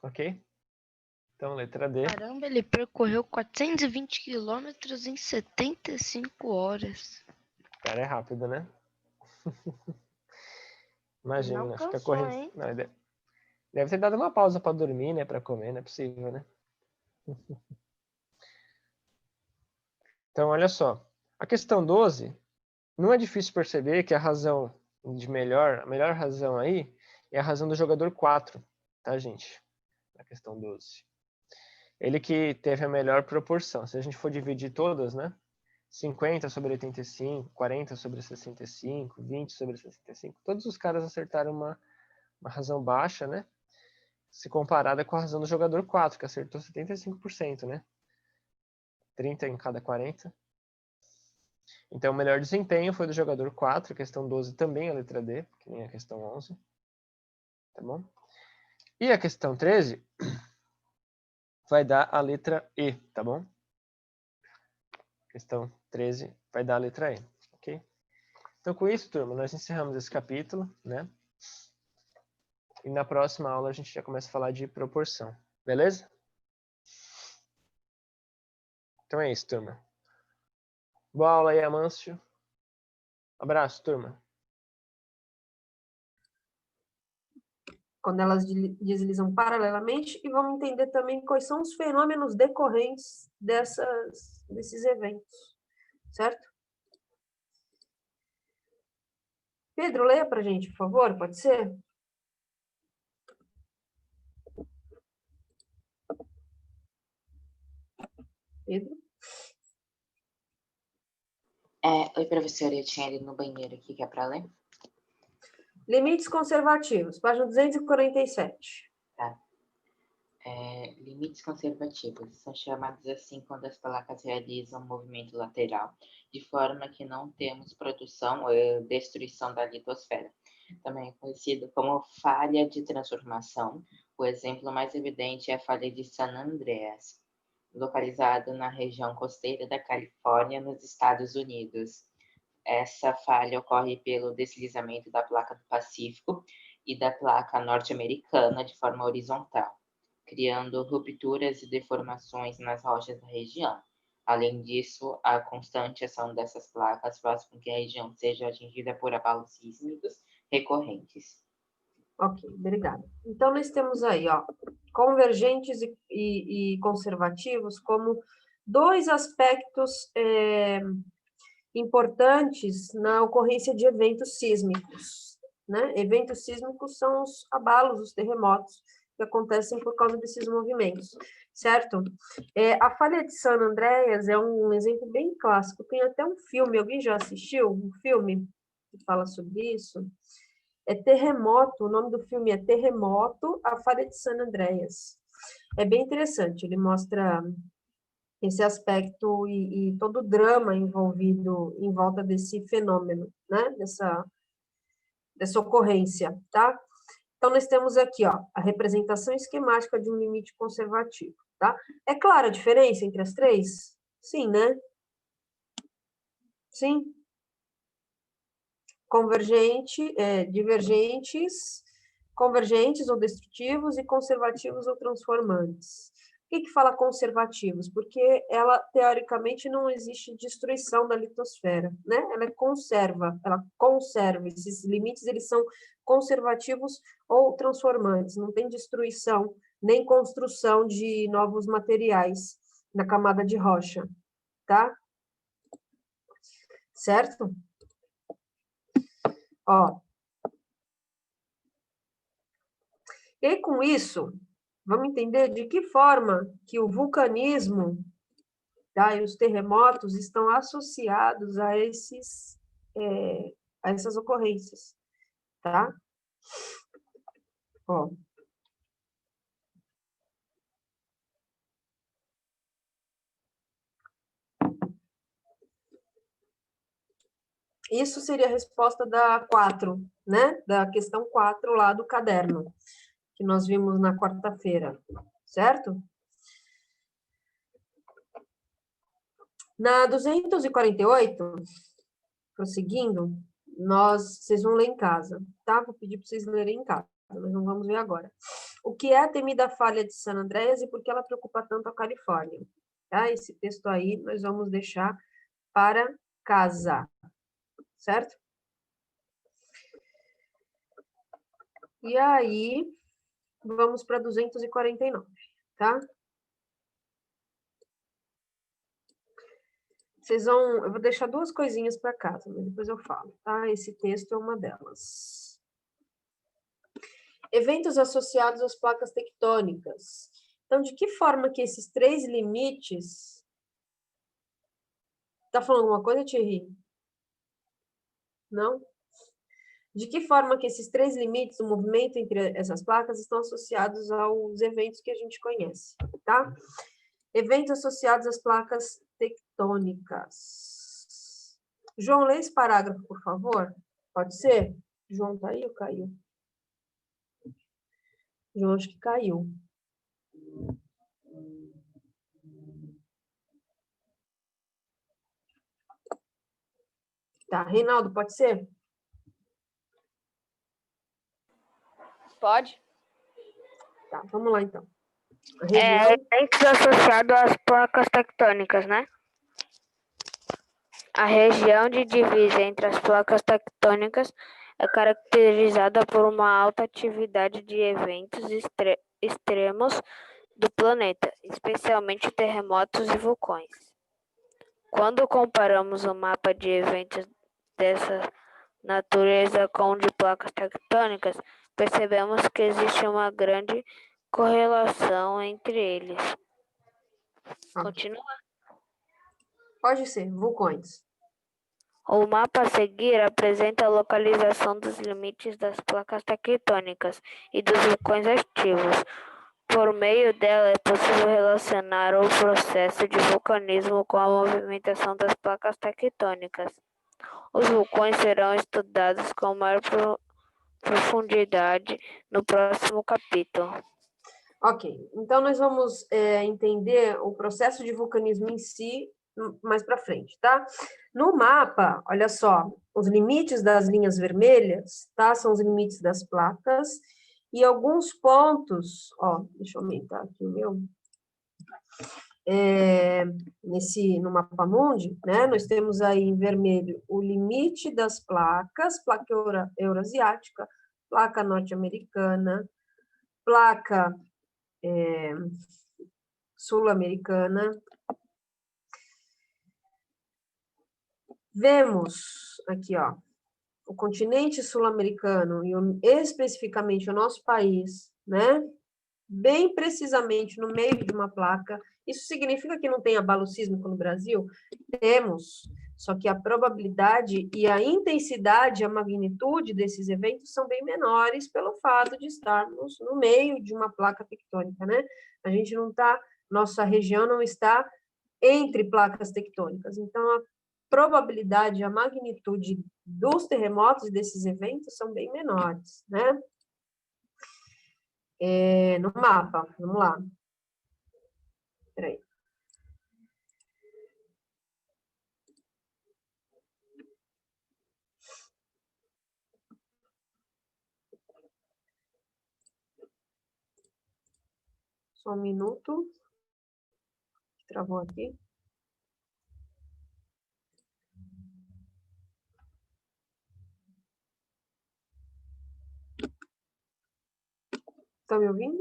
Ok? Então, letra D. Caramba, ele percorreu 420 quilômetros em 75 horas. O cara é rápido, né? Imagina, Não né? Fica cansou, correndo. hein? Não, deve ter dado uma pausa para dormir, né? Para comer, não é possível, né? Então, olha só. A questão 12, não é difícil perceber que a razão a melhor razão aí é a razão do jogador 4, tá, gente? Na questão 12. Ele que teve a melhor proporção. Se a gente for dividir todas, né? 50 sobre 85, 40 sobre 65, 20 sobre 65, todos os caras acertaram uma razão baixa, né? Se comparada com a razão do jogador 4, que acertou 75%, né? 30 em cada 40. Então, o melhor desempenho foi do jogador 4, a questão 12 também é a letra D, que nem a questão 11. Tá bom? E a questão 13 vai dar a letra E, tá bom? Questão 13 vai dar a letra E, ok? Então, com isso, turma, nós encerramos esse capítulo, né? E na próxima aula a gente já começa a falar de proporção, beleza? Então é isso, turma. Boa aula aí, Amâncio. Abraço, turma. Quando elas deslizam paralelamente, e vamos entender também quais são os fenômenos decorrentes desses eventos. certo? Pedro, leia para a gente, por favor, pode ser? Pedro? Oi, professora, eu tinha ido no banheiro aqui, que é para ler? Limites conservativos, página 247. Tá. Limites conservativos são chamados assim quando as placas realizam movimento lateral, de forma que não temos produção ou destruição da litosfera. Também é conhecido como falha de transformação. O exemplo mais evidente é a falha de San Andreas, localizado na região costeira da Califórnia, nos Estados Unidos. Essa falha ocorre pelo deslizamento da placa do Pacífico e da placa norte-americana de forma horizontal, criando rupturas e deformações nas rochas da região. Além disso, a constante ação dessas placas faz com que a região seja atingida por abalos sísmicos recorrentes. Ok, obrigada. Então, nós temos aí, ó, convergentes e conservativos como dois aspectos importantes na ocorrência de eventos sísmicos, né? Eventos sísmicos são os abalos, os terremotos, que acontecem por causa desses movimentos, certo? A falha de San Andreas é um exemplo bem clássico, tem até um filme, alguém já assistiu um filme que fala sobre isso? É Terremoto, o nome do filme é Terremoto, a falha de San Andreas. É bem interessante, ele mostra esse aspecto e todo o drama envolvido em volta desse fenômeno, né? Dessa ocorrência, tá? Então, nós temos aqui, ó, a representação esquemática de um limite conservativo, tá? É clara a diferença entre as três? Sim, né? Sim. Divergentes, convergentes ou destrutivos e conservativos ou transformantes. Por que fala conservativos? Porque ela, teoricamente, não existe destruição da litosfera, né? Ela conserva. Esses limites, eles são conservativos ou transformantes. Não tem destruição, nem construção de novos materiais na camada de rocha, tá? Certo? Ó. E aí, com isso, vamos entender de que forma que o vulcanismo, tá, e os terremotos estão associados a essas ocorrências, tá? Ó. Isso seria a resposta da 4, né? Da questão 4 lá do caderno, que nós vimos na quarta-feira, certo? Na 248, prosseguindo, vocês vão ler em casa, tá? Vou pedir para vocês lerem em casa, nós não vamos ver agora. O que é a temida falha de San Andreas e por que ela preocupa tanto a Califórnia? Tá? Esse texto aí nós vamos deixar para casa, certo? E aí, vamos para 249, tá? Eu vou deixar duas coisinhas para casa, mas depois eu falo, tá? Esse texto é uma delas. Eventos associados às placas tectônicas. Então, de que forma que esses três limites... Tá falando alguma coisa, Thierry? Não? De que forma que esses três limites do movimento entre essas placas estão associados aos eventos que a gente conhece, tá? Eventos associados às placas tectônicas. João, lê esse parágrafo, por favor. Pode ser? João tá aí ou caiu? João, acho que caiu. Tá, Reinaldo, pode ser? Pode? Tá, vamos lá, então. Eventos associados às placas tectônicas, né? A região de divisa entre as placas tectônicas é caracterizada por uma alta atividade de eventos extremos do planeta, especialmente terremotos e vulcões. Quando comparamos o mapa de eventos dessa natureza com o de placas tectônicas, percebemos que existe uma grande correlação entre eles. Ah. Continua. Pode ser, vulcões. O mapa a seguir apresenta a localização dos limites das placas tectônicas e dos vulcões ativos. Por meio dela, é possível relacionar o processo de vulcanismo com a movimentação das placas tectônicas. Os vulcões serão estudados com maior profundidade no próximo capítulo. Ok, então nós vamos entender o processo de vulcanismo em si mais para frente, tá? No mapa, olha só, os limites das linhas vermelhas, tá? São os limites das placas e alguns pontos, ó, deixa eu aumentar aqui o meu. No mapa mundi, né? Nós temos aí em vermelho o limite das placas, placa euroasiática, placa norte-americana, placa sul-americana. Vemos aqui, ó, o continente sul-americano e especificamente o nosso país, né? Bem precisamente no meio de uma placa. Isso significa que não tem abalo sísmico no Brasil? Temos, só que a probabilidade e a intensidade, a magnitude desses eventos são bem menores pelo fato de estarmos no meio de uma placa tectônica, né? A gente não está, nossa região não está entre placas tectônicas. Então, a probabilidade, a magnitude dos terremotos desses eventos são bem menores, né? No mapa, vamos lá. Peraí. Só um minuto. Travou aqui. Estão me ouvindo?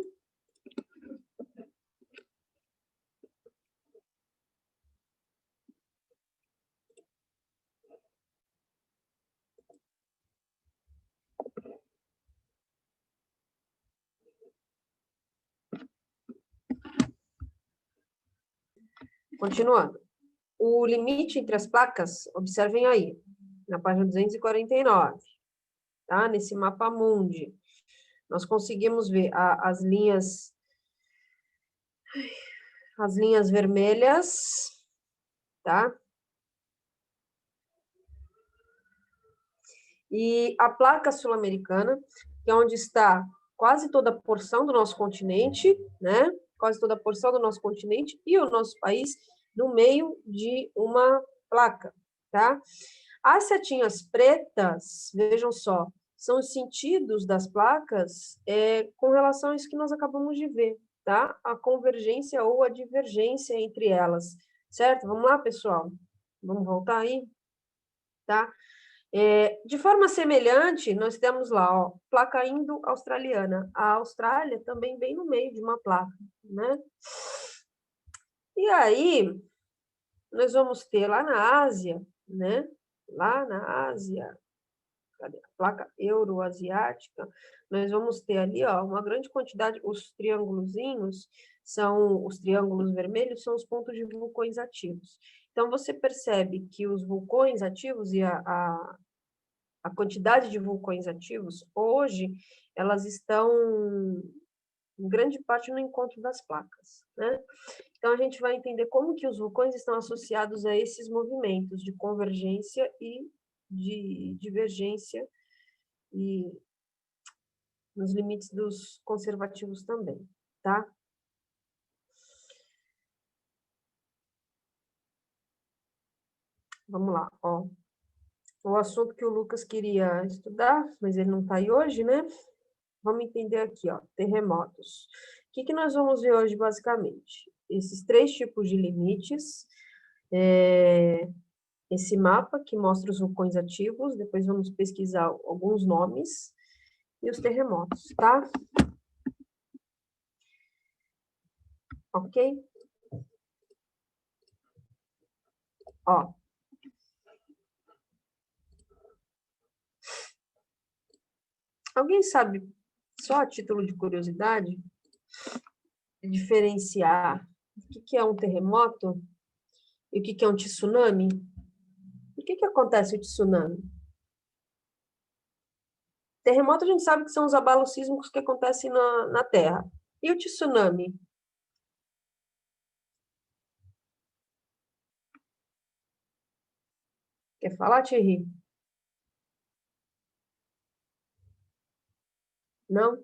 Continuando. O limite entre as placas, observem aí, na página 249, tá? Nesse mapa mundi. Nós conseguimos ver as linhas vermelhas, tá? E a placa sul-americana, que é onde está quase toda a porção do nosso continente, né? Quase toda a porção do nosso continente e o nosso país no meio de uma placa, tá? As setinhas pretas, vejam só, são os sentidos das placas com relação a isso que nós acabamos de ver, tá? A convergência ou a divergência entre elas, certo? Vamos lá, pessoal? Vamos voltar aí, tá? De forma semelhante, nós temos lá, ó, placa indo-australiana. A Austrália também bem no meio de uma placa, né? E aí, nós vamos ter lá na Ásia, né? Lá na Ásia, cadê? A placa euroasiática, nós vamos ter ali, ó, uma grande quantidade, os triângulozinhos os triângulos vermelhos são os pontos de vulcões ativos. Então, você percebe que os vulcões ativos e a quantidade de vulcões ativos, hoje, elas estão, em grande parte, no encontro das placas, né? Então, a gente vai entender como que os vulcões estão associados a esses movimentos de convergência e de divergência e nos limites dos conservativos também, tá? Vamos lá, ó. O assunto que o Lucas queria estudar, mas ele não está aí hoje, né? Vamos entender aqui, ó, terremotos. O que nós vamos ver hoje, basicamente? Esses 3 tipos de limites, esse mapa que mostra os vulcões ativos, depois vamos pesquisar alguns nomes, e os terremotos, tá? Ok? Ó. Alguém sabe, só a título de curiosidade, diferenciar o que é um terremoto e o que é um tsunami? O que acontece o tsunami? Terremoto a gente sabe que são os abalos sísmicos que acontecem na Terra. E o tsunami? Quer falar, Thierry? Não?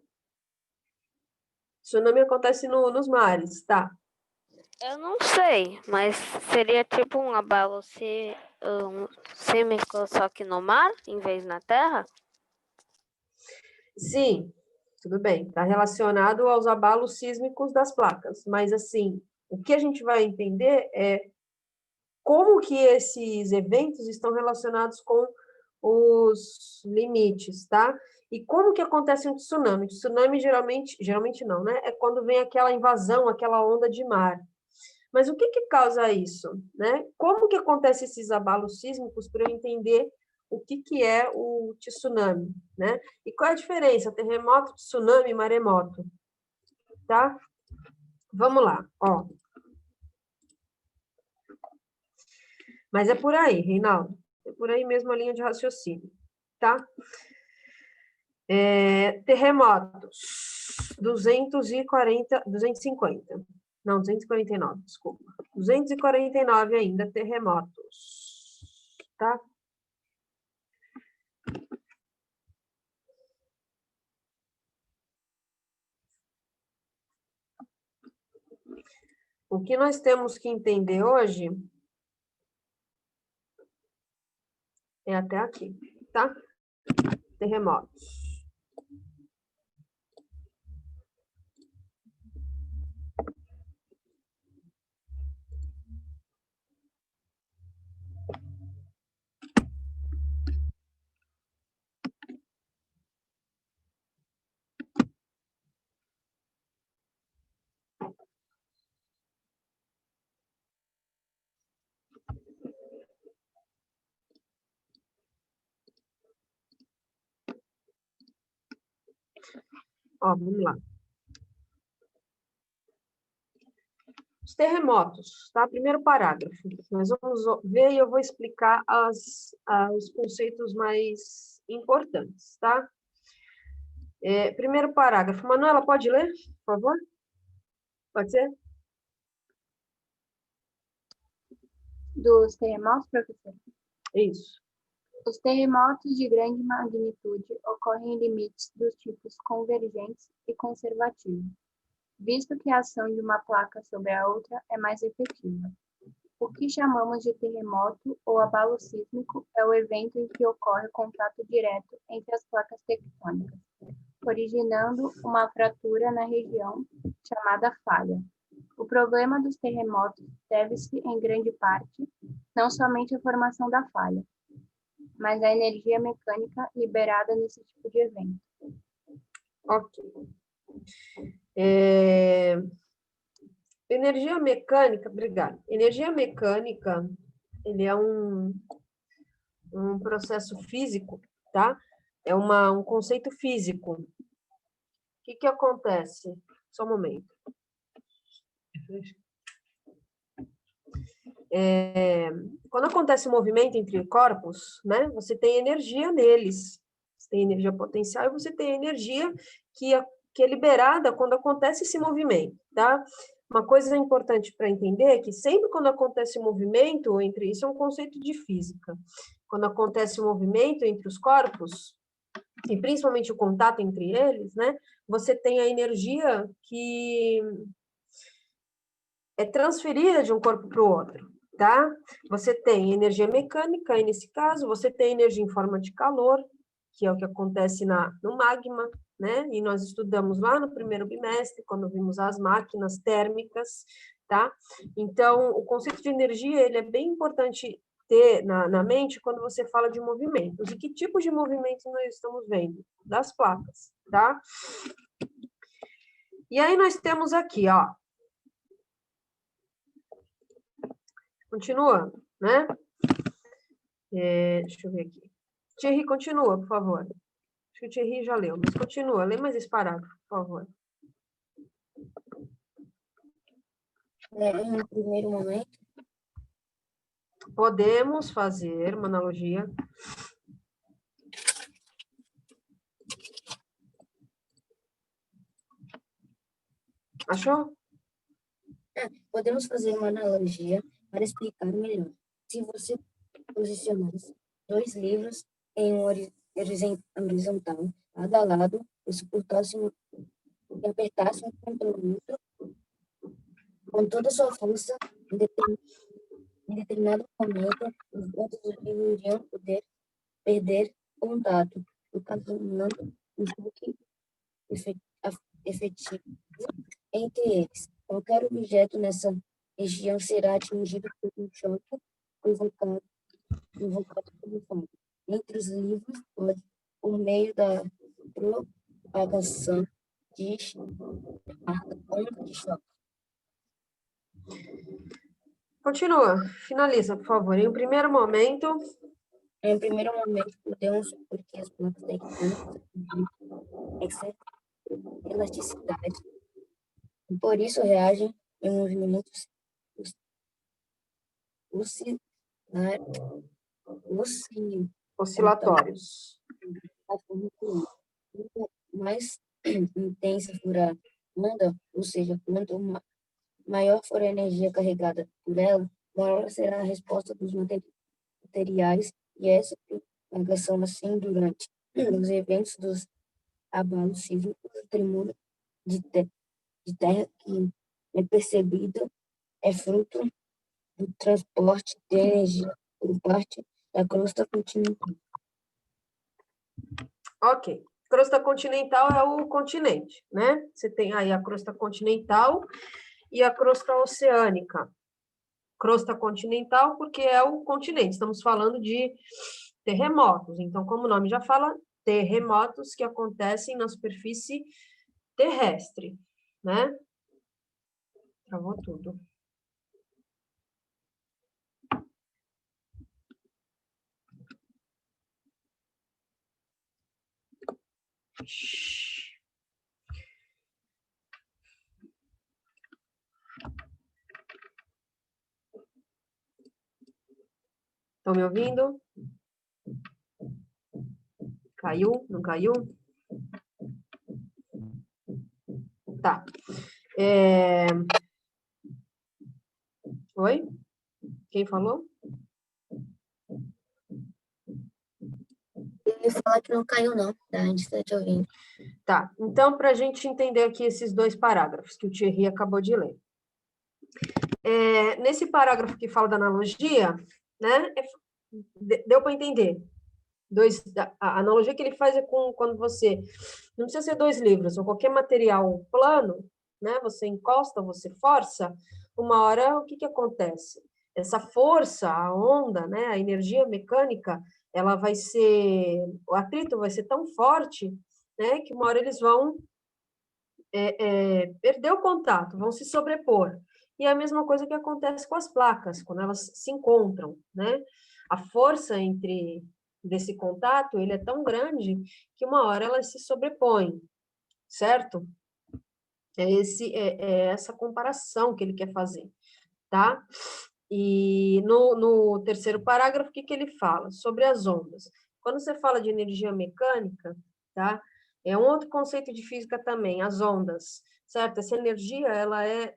Tsunami acontece nos mares, tá? Eu não sei, mas seria tipo um abalo sísmico só que no mar, em vez na terra? Sim, tudo bem. Está relacionado aos abalos sísmicos das placas. Mas, assim, o que a gente vai entender é como que esses eventos estão relacionados com os limites, tá? E como que acontece um tsunami? Tsunami geralmente não, né? É quando vem aquela invasão, aquela onda de mar. Mas o que causa isso, né? Como que acontece esses abalos sísmicos para eu entender o que é o tsunami, né? E qual é a diferença? Terremoto, tsunami, maremoto, tá? Vamos lá, ó. Mas é por aí, Reinaldo. É por aí mesmo a linha de raciocínio, tá? Terremotos, 250. Não, 249, desculpa. 249 ainda, terremotos, tá? O que nós temos que entender hoje é até aqui, tá? Terremotos. Ó, vamos lá. Os terremotos, tá? Primeiro parágrafo. Nós vamos ver e eu vou explicar os conceitos mais importantes, tá? Primeiro parágrafo. Manuela, pode ler, por favor? Pode ser? Dos terremotos, professor? Isso. Os terremotos de grande magnitude ocorrem em limites dos tipos convergentes e conservativos, visto que a ação de uma placa sobre a outra é mais efetiva. O que chamamos de terremoto ou abalo sísmico é o evento em que ocorre contato direto entre as placas tectônicas, originando uma fratura na região chamada falha. O problema dos terremotos deve-se, em grande parte, não somente à formação da falha, mas à energia mecânica liberada nesse tipo de evento. Ok. Energia mecânica, obrigada. Energia mecânica, ele é um processo físico, tá? É um conceito físico. O que acontece? Só um momento. Quando acontece um movimento entre corpos, né, você tem energia neles. Você tem energia potencial e você tem energia que é liberada quando acontece esse movimento, tá? Uma coisa importante para entender é que sempre quando acontece um movimento entre isso é um conceito de física. Quando acontece um movimento entre os corpos, e principalmente o contato entre eles, né, você tem a energia que é transferida de um corpo para o outro, tá? Você tem energia mecânica, aí nesse caso, você tem energia em forma de calor, que é o que acontece no magma, né? E nós estudamos lá no primeiro bimestre, quando vimos as máquinas térmicas, tá? Então, o conceito de energia, ele é bem importante ter na mente quando você fala de movimentos. E que tipo de movimento nós estamos vendo? Das placas, tá? E aí nós temos aqui, ó. Continuando. né? Deixa eu ver aqui. Thierry, continua, por favor. Acho que o Thierry já leu, mas continua. Lê mais esse parágrafo, por favor. Em um primeiro momento, Podemos fazer uma analogia. Achou? podemos fazer uma analogia para explicar melhor. Se você posicionasse 2 livros em um horizontal, lado a lado, e suportasse e apertasse um contra o outro com toda a sua força, em determinado momento, os outros livros iriam poder perder contato, ocasionando um choque efetivo entre eles. Qualquer objeto nessa região será atingido por um choque provocado pelo fogo. Entre os livros, pode, por meio da propagação de onda de choque. Continua. Finaliza, por favor. Em um primeiro momento, Em primeiro momento, podemos supor que as placas tectônicas apresentam excesso de elasticidade e, por isso, reagem em movimentos oscilatórios. Quanto mais intensa for a onda, ou seja, quanto maior for a energia carregada por ela, maior será a resposta dos materiais e essa propagação assim durante os eventos dos abalos sísmicos, o tremor de terra que é percebido é fruto do transporte de energia por parte da crosta continental. Ok. Crosta continental é o continente, né? Você tem aí a crosta continental e a crosta oceânica. Crosta continental porque é o continente. Estamos falando de terremotos. Então, como o nome já fala, terremotos que acontecem na superfície terrestre, né? Travou tudo. Estão me ouvindo? Caiu? Não caiu? Tá. Oi? Quem falou? Eu ia falar que não caiu, não. A gente está te ouvindo. Tá. Então, para a gente entender aqui esses 2 parágrafos que o Thierry acabou de ler. Nesse parágrafo que fala da analogia, né? Deu para entender. A analogia que ele faz é com quando você... Não precisa ser 2 livros, ou qualquer material plano, né? Você encosta, você força, uma hora o que acontece? Essa força, a onda, né? A energia mecânica, ela vai ser... O atrito vai ser tão forte, né? Que uma hora eles vão perder o contato, vão se sobrepor. E é a mesma coisa que acontece com as placas, quando elas se encontram, né? A força desse contato, ele é tão grande que uma hora elas se sobrepõem, certo? É essa comparação que ele quer fazer, tá? E no terceiro parágrafo, o que ele fala? Sobre as ondas. Quando você fala de energia mecânica, tá? É um outro conceito de física também, as ondas, certo? Essa energia, ela é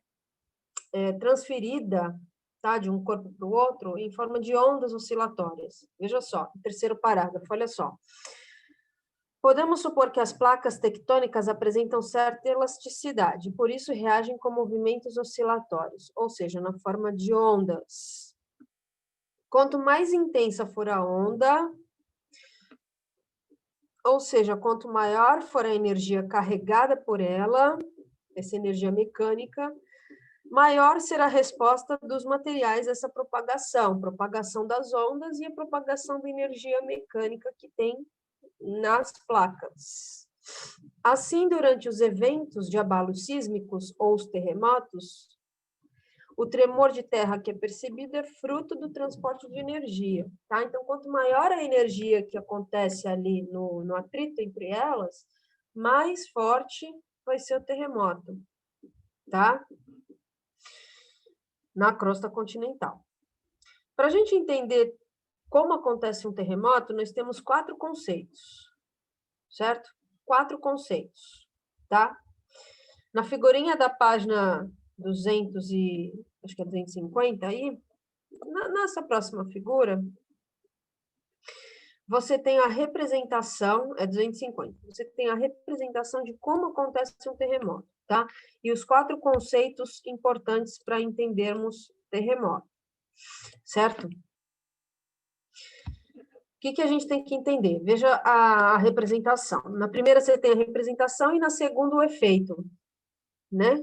transferida, tá? De um corpo para o outro em forma de ondas oscilatórias. Veja só, o terceiro parágrafo, olha só. Podemos supor que as placas tectônicas apresentam certa elasticidade, por isso reagem com movimentos oscilatórios, ou seja, na forma de ondas. Quanto mais intensa for a onda, ou seja, quanto maior for a energia carregada por ela, essa energia mecânica, maior será a resposta dos materiais a essa propagação das ondas e a propagação da energia mecânica que tem nas placas. Assim, durante os eventos de abalos sísmicos ou os terremotos, O tremor de terra que é percebido é fruto do transporte de energia, tá? Então, quanto maior a energia que acontece ali no atrito entre elas, mais forte vai ser o terremoto, tá? Na crosta continental. Para a gente entender como acontece um terremoto, nós temos 4 conceitos, certo? 4 conceitos, tá? Na figurinha da página 200 e acho que é 250 aí, nessa próxima figura, você tem a representação, é 250, você tem a representação de como acontece um terremoto, tá? E os 4 conceitos importantes para entendermos terremoto, certo? O que a gente tem que entender? Veja a representação. Na primeira você tem a representação e na segunda o efeito, né?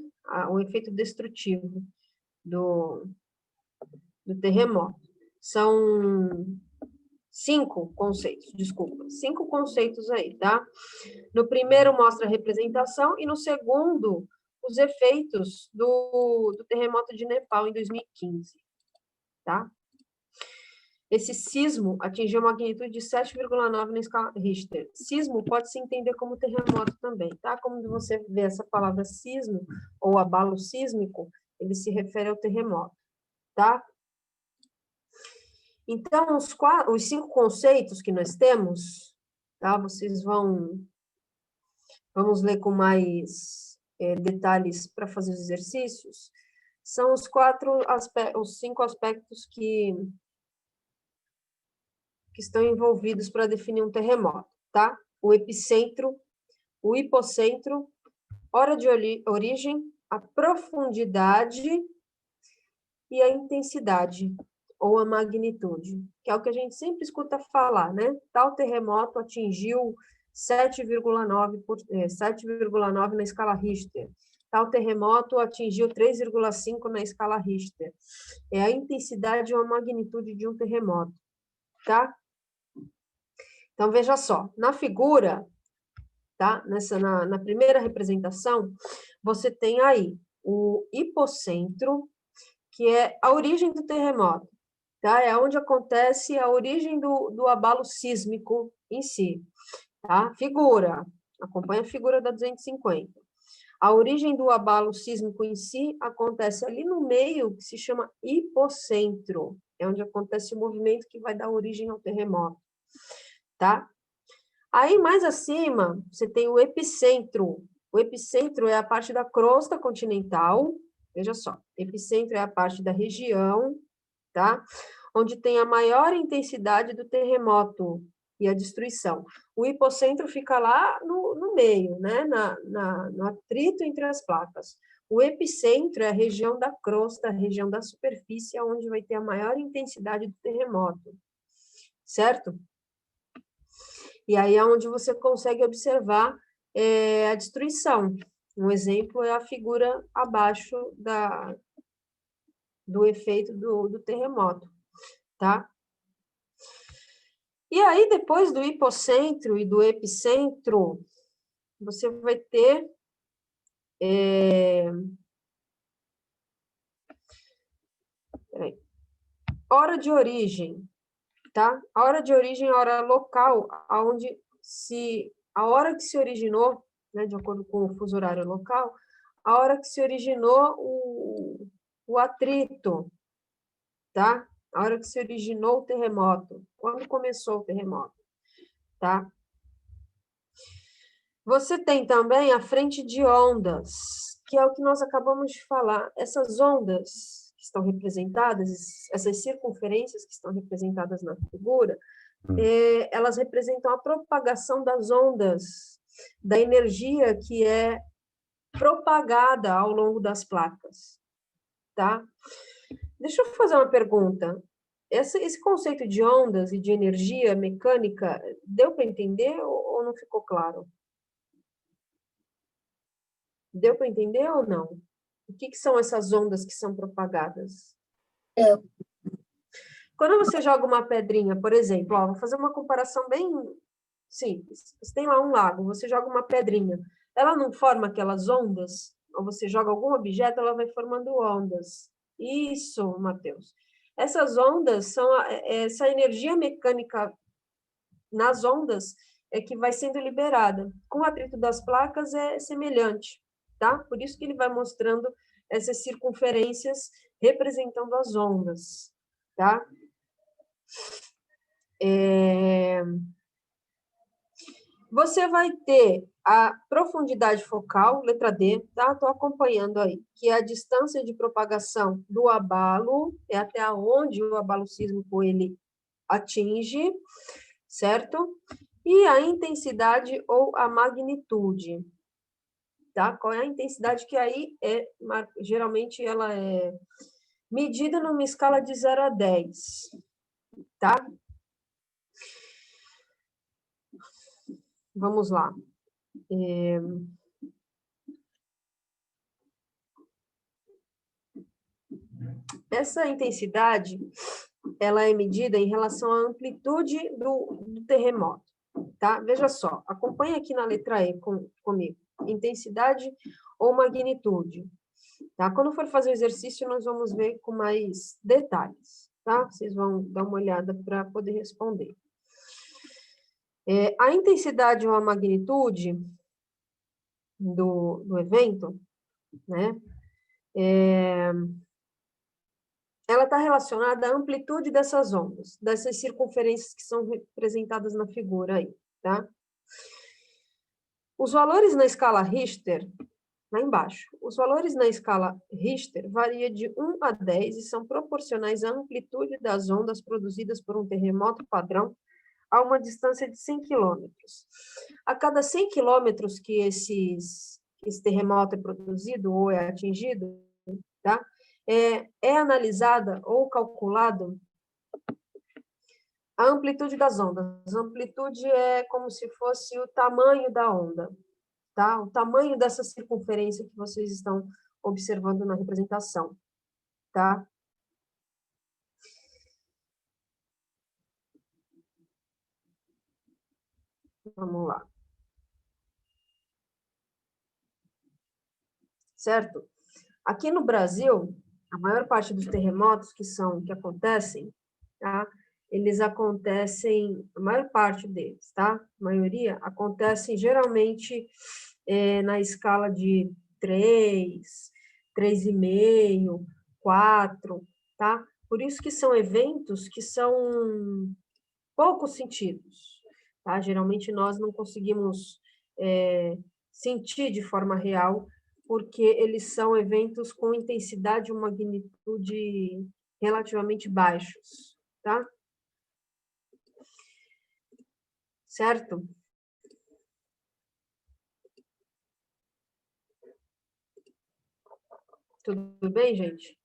O efeito destrutivo do terremoto. São 5 conceitos, desculpa, 5 conceitos aí, tá? No primeiro mostra a representação e no segundo os efeitos do terremoto de Nepal em 2015, tá? Esse sismo atingiu a magnitude de 7,9 na escala Richter. Sismo pode se entender como terremoto também, tá? Como você vê essa palavra sismo ou abalo sísmico, ele se refere ao terremoto, tá? Então, os 5 conceitos que nós temos, tá? Vocês vamos ler com mais detalhes para fazer os exercícios. São os 5 aspectos que estão envolvidos para definir um terremoto, tá? O epicentro, o hipocentro, hora de origem, a profundidade e a intensidade, ou a magnitude, que é o que a gente sempre escuta falar, né? Tal terremoto atingiu 7,9 na escala Richter. Tal terremoto atingiu 3,5 na escala Richter. É a intensidade ou a magnitude de um terremoto, tá? Então, veja só, na figura, tá? Na primeira representação, você tem aí o hipocentro, que é a origem do terremoto, tá? É onde acontece a origem do abalo sísmico em si, tá? Figura, acompanha a figura da 250. A origem do abalo sísmico em si acontece ali no meio, que se chama hipocentro, é onde acontece o movimento que vai dar origem ao terremoto, tá? Aí, mais acima, você tem o epicentro. O epicentro é a parte da crosta continental, veja só, epicentro é a parte da região, tá? Onde tem a maior intensidade do terremoto e a destruição. O hipocentro fica lá no meio, né? No atrito entre as placas. O epicentro é a região da crosta, a região da superfície, onde vai ter a maior intensidade do terremoto, certo? E aí é onde você consegue observar a destruição. Um exemplo é a figura abaixo do efeito do terremoto, tá? E aí, depois do hipocentro e do epicentro, você vai ter hora de origem, tá? A hora de origem é a hora local, onde a hora que se originou, né, de acordo com o fuso horário local, a hora que se originou o atrito, tá? A hora que se originou o terremoto, quando começou o terremoto, tá? Você tem também a frente de ondas, que é o que nós acabamos de falar. Essas ondas que estão representadas, essas circunferências que estão representadas na figura, elas representam a propagação das ondas, da energia que é propagada ao longo das placas, tá? Deixa eu fazer uma pergunta. Esse conceito de ondas e de energia mecânica, deu para entender ou não ficou claro? Deu para entender ou não? O que são essas ondas que são propagadas? Quando você joga uma pedrinha, por exemplo, vou fazer uma comparação bem simples. Você tem lá um lago, você joga uma pedrinha. Ela não forma aquelas ondas? Ou você joga algum objeto, ela vai formando ondas, Isso, Matheus. Essas ondas são essa energia mecânica nas ondas é que vai sendo liberada. Com o atrito das placas é semelhante, tá? Por isso que ele vai mostrando essas circunferências representando as ondas, tá? Você vai ter a profundidade focal, letra D, tá? Estou acompanhando aí, que é a distância de propagação do abalo, é até onde o abalo sísmico ele atinge, certo? E a intensidade ou a magnitude, tá? Qual é a intensidade que aí geralmente ela é medida numa escala de 0 a 10, tá? Vamos lá. Essa intensidade, ela é medida em relação à amplitude do terremoto, tá? Veja só, acompanha aqui na letra E comigo. Intensidade ou magnitude, tá? Quando for fazer o exercício, nós vamos ver com mais detalhes, tá? Vocês vão dar uma olhada para poder responder. A intensidade ou a magnitude do evento, né? Ela está relacionada à amplitude dessas ondas, dessas circunferências que são representadas na figura aí, tá? Os valores na escala Richter, lá embaixo, os valores na escala Richter variam de 1 a 10 e são proporcionais à amplitude das ondas produzidas por um terremoto padrão a uma distância de 100 quilômetros. A cada 100 quilômetros que esse terremoto é produzido ou é atingido, tá? É analisada ou calculado a amplitude das ondas. A amplitude é como se fosse o tamanho da onda, tá? O tamanho dessa circunferência que vocês estão observando na representação, tá? Vamos lá. Certo? Aqui no Brasil, a maior parte dos terremotos que acontecem, tá? Eles acontecem, a maior parte deles, tá? A maioria acontecem geralmente na escala de 3, 3,5, 4, tá? Por isso que são eventos que são pouco sentidos, tá? Geralmente nós não conseguimos sentir de forma real, porque eles são eventos com intensidade e magnitude relativamente baixos, tá? Certo? Tudo bem, gente?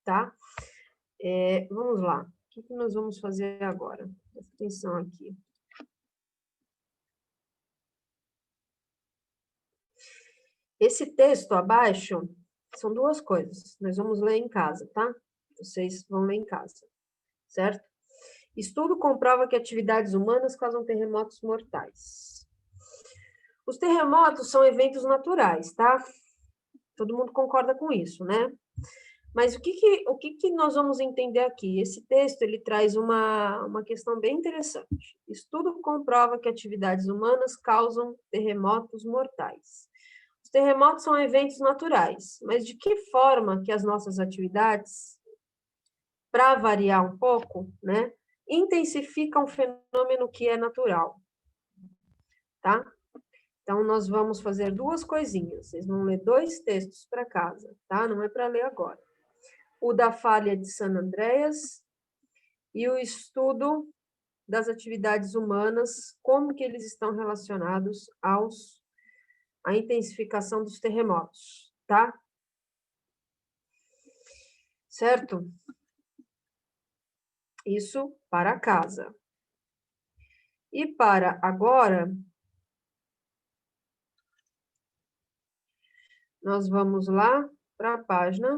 Tá? Vamos lá. O que nós vamos fazer agora? Presta atenção aqui. Esse texto abaixo são duas coisas. Nós vamos ler em casa, tá? Vocês vão ler em casa, certo? Estudo comprova que atividades humanas causam terremotos mortais. Os terremotos são eventos naturais, tá? Todo mundo concorda com isso, né? Mas o que nós vamos entender aqui? Esse texto, ele traz uma questão bem interessante. Estudo comprova que atividades humanas causam terremotos mortais. Os terremotos são eventos naturais, mas de que forma que as nossas atividades, para variar um pouco, né, intensificam um fenômeno que é natural, tá? Então, nós vamos fazer duas coisinhas. Vocês vão ler dois textos para casa, tá? Não é para ler agora. O da falha de San Andreas e o estudo das atividades humanas, como que eles estão relacionados à intensificação dos terremotos, tá? Certo? Isso para casa. E para agora, nós vamos lá para a página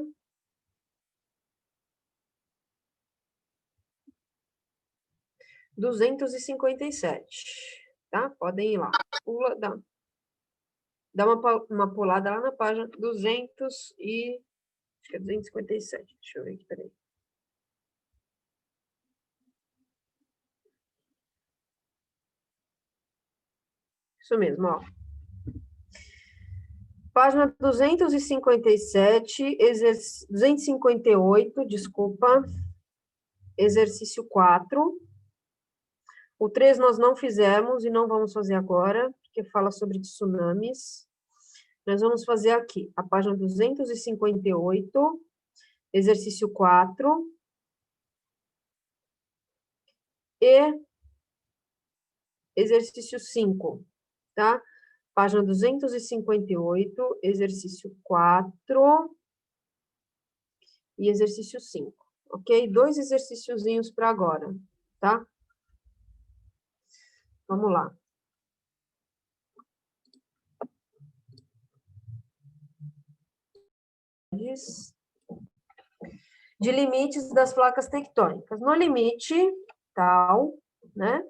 257, tá? Podem ir lá. Pula, dá uma pulada lá na página 257. Deixa eu ver aqui, peraí. Isso mesmo, ó. Página 257, 258, desculpa. Exercício 4. O 3 nós não fizemos e não vamos fazer agora, porque fala sobre tsunamis. Nós vamos fazer aqui, a página 258, exercício 4. E exercício 5, tá? Página 258, exercício 4 e exercício 5, ok? 2 exercíciozinhos para agora, tá? Vamos lá. De limites das placas tectônicas. No limite, tal, né?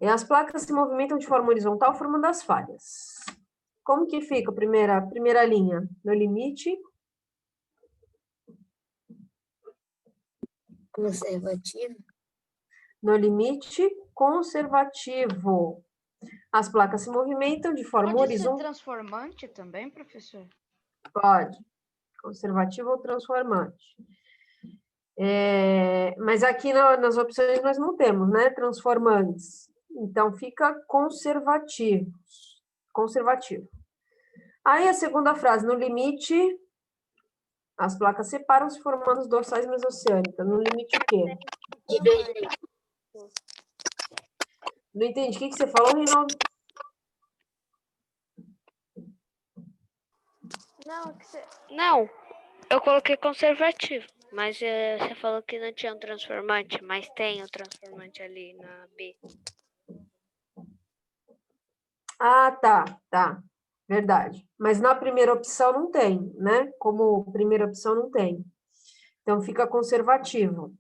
E as placas se movimentam de forma horizontal, formando as falhas. Como que fica a primeira linha? No limite. Conservativo. No limite conservativo. As placas se movimentam de forma Pode ser horizontal. transformante também, professor? Pode. Conservativo ou transformante. Mas aqui nas opções nós não temos, né? Transformantes. Então, fica conservativo. Conservativo. Aí, a segunda frase. No limite, as placas separam-se formando os dorsais mesoceânicas. No limite o quê? Divergente. Não entendi. O que você falou, Reinaldo? Não, eu coloquei conservativo, mas você falou que não tinha um transformante, mas tem um transformante ali na B. Ah, tá. Verdade. Mas na primeira opção não tem, né? Como primeira opção não tem. Então, fica conservativo.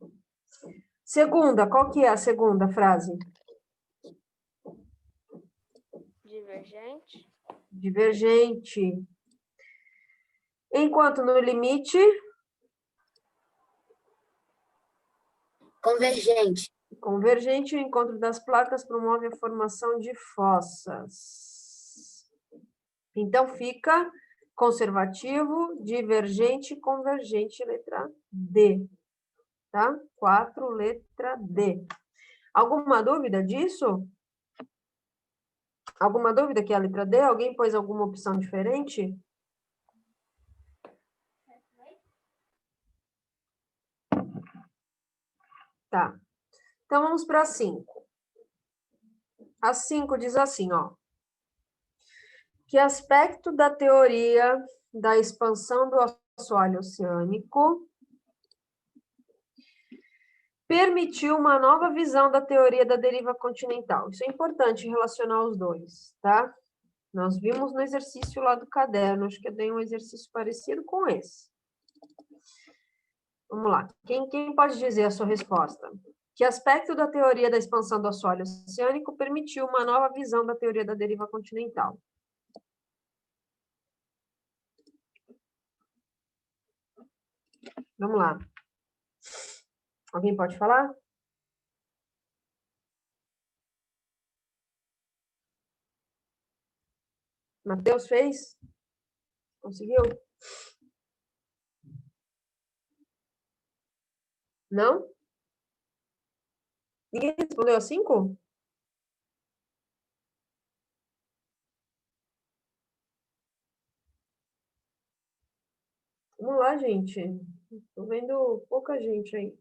Segunda, qual que é a segunda frase? Divergente. Divergente. Enquanto no limite, Convergente. convergente, o encontro das placas promove a formação de fossas. Então, fica conservativo, divergente, convergente, letra D. Tá? 4, letra D. Alguma dúvida disso? Alguma dúvida que é a letra D? Alguém pôs alguma opção diferente? Tá. Então, vamos para a 5. A 5 diz assim, ó. Que aspecto da teoria da expansão do assoalho oceânico permitiu uma nova visão da teoria da deriva continental? Isso é importante relacionar os dois, tá? Nós vimos no exercício lá do caderno, acho que eu dei um exercício parecido com esse. Vamos lá. Quem pode dizer a sua resposta? Que aspecto da teoria da expansão do assoalho oceânico permitiu uma nova visão da teoria da deriva continental? Vamos lá. Alguém pode falar? Matheus fez? Conseguiu? Não? Ninguém respondeu a 5? Vamos lá, gente. Estou vendo pouca gente aí.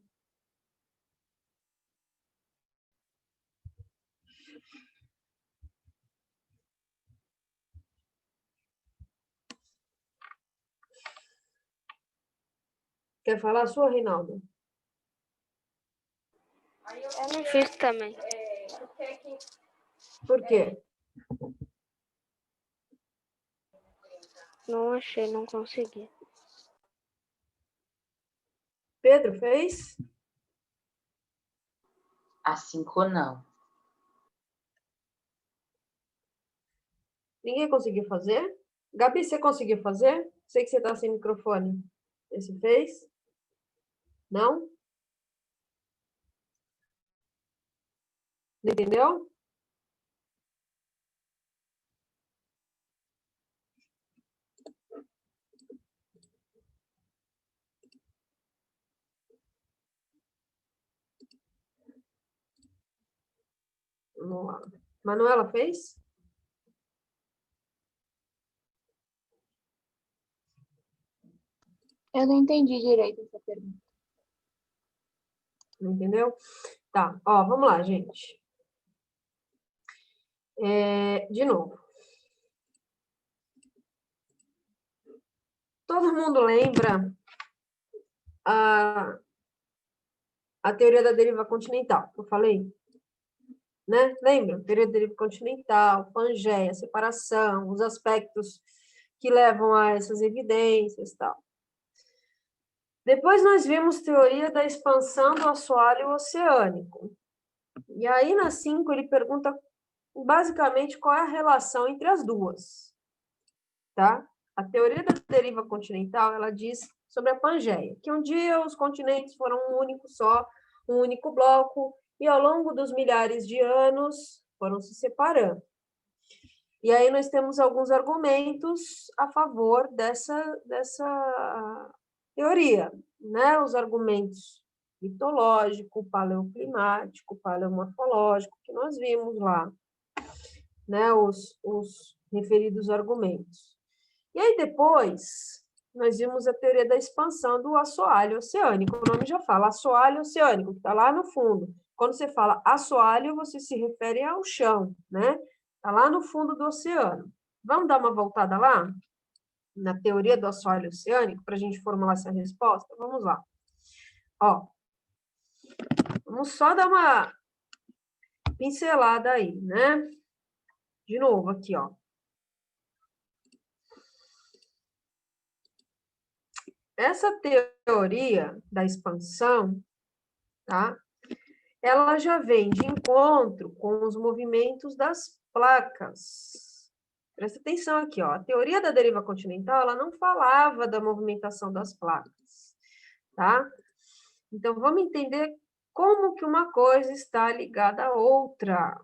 Quer falar a sua, Reinaldo? fiz também. Por quê? Não achei, não consegui. Pedro fez? A 5 não. Ninguém conseguiu fazer? Gabi, você conseguiu fazer? Sei que você está sem microfone. Esse fez? Não? Entendeu? Vamos lá. Manuela fez? Eu não entendi direito essa pergunta. Não entendeu? Tá, ó, vamos lá, gente. De novo. Todo mundo lembra a teoria da deriva continental, que eu falei? Né? Lembra? Teoria da deriva continental, Pangeia, separação, os aspectos que levam a essas evidências e tal. Depois nós vimos teoria da expansão do assoalho oceânico. E aí, na 5, ele pergunta basicamente qual é a relação entre as duas. Tá? A teoria da deriva continental, ela diz sobre a Pangeia, que um dia os continentes foram um único só, um único bloco, e ao longo dos milhares de anos foram se separando. E aí nós temos alguns argumentos a favor dessa teoria, né? Os argumentos mitológico, paleoclimático, paleomorfológico, que nós vimos lá, né? Os referidos argumentos. E aí depois nós vimos a teoria da expansão do assoalho oceânico. O nome já fala, assoalho oceânico, que está lá no fundo. Quando você fala assoalho, você se refere ao chão, né? Está lá no fundo do oceano. Vamos dar uma voltada lá? Na teoria do assoalho oceânico, para a gente formular essa resposta? Vamos lá. Ó, vamos só dar uma pincelada aí, né? De novo, aqui, ó. Essa teoria da expansão, tá? Ela já vem de encontro com os movimentos das placas. Presta atenção aqui, ó. A teoria da deriva continental, ela não falava da movimentação das placas, tá? Então, vamos entender como que uma coisa está ligada à outra,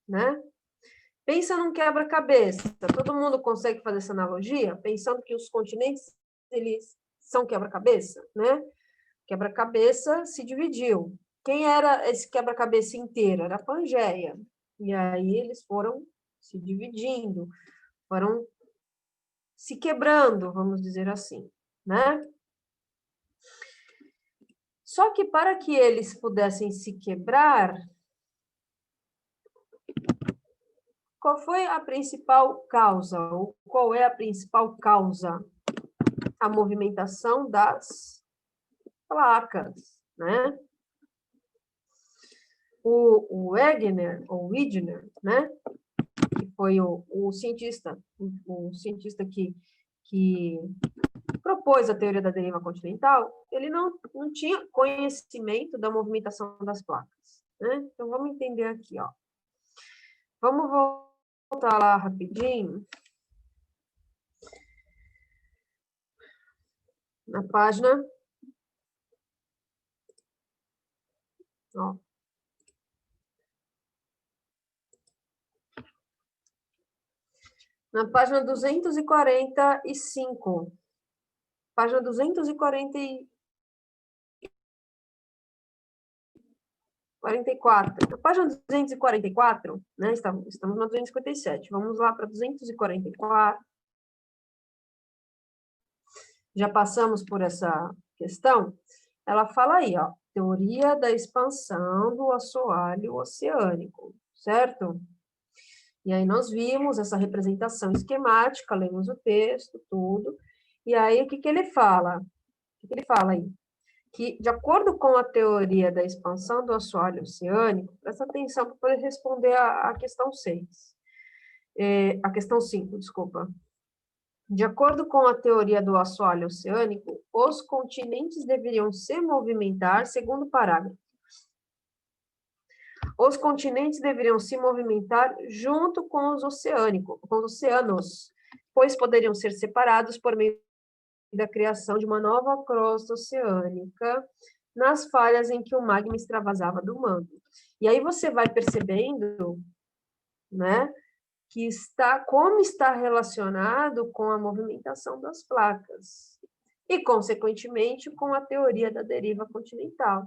né? Pensa num quebra-cabeça. Todo mundo consegue fazer essa analogia? Pensando que os continentes, eles são quebra-cabeça, né? Quebra-cabeça se dividiu. Quem era esse quebra-cabeça inteiro? Era a Pangeia. E aí eles foram se dividindo, foram se quebrando, vamos dizer assim, né? Só que para que eles pudessem se quebrar, qual foi a principal causa? Ou qual é a principal causa? A movimentação das placas, né? O Wegener, ou Wegener, né? Que foi o cientista que propôs a teoria da deriva continental, ele não tinha conhecimento da movimentação das placas, né? Então, vamos entender aqui, ó. Vamos voltar lá rapidinho. Na página... Ó. Na página 245. Página 244. Na página 244, né? Estamos na 257. Vamos lá para 244. Já passamos por essa questão. Ela fala aí, ó, teoria da expansão do assoalho oceânico, certo? E aí nós vimos essa representação esquemática, lemos o texto, tudo. E aí o que ele fala? O que ele fala aí? que, de acordo com a teoria da expansão do assoalho oceânico, presta atenção para poder responder a questão 6. A questão 5, desculpa. De acordo com a teoria do assoalho oceânico, os continentes deveriam se movimentar, segundo o parágrafo. Os continentes deveriam se movimentar junto com os oceanos, pois poderiam ser separados por meio da criação de uma nova crosta oceânica nas falhas em que o magma extravasava do manto. E aí você vai percebendo, né, que como está relacionado com a movimentação das placas e, consequentemente, com a teoria da deriva continental.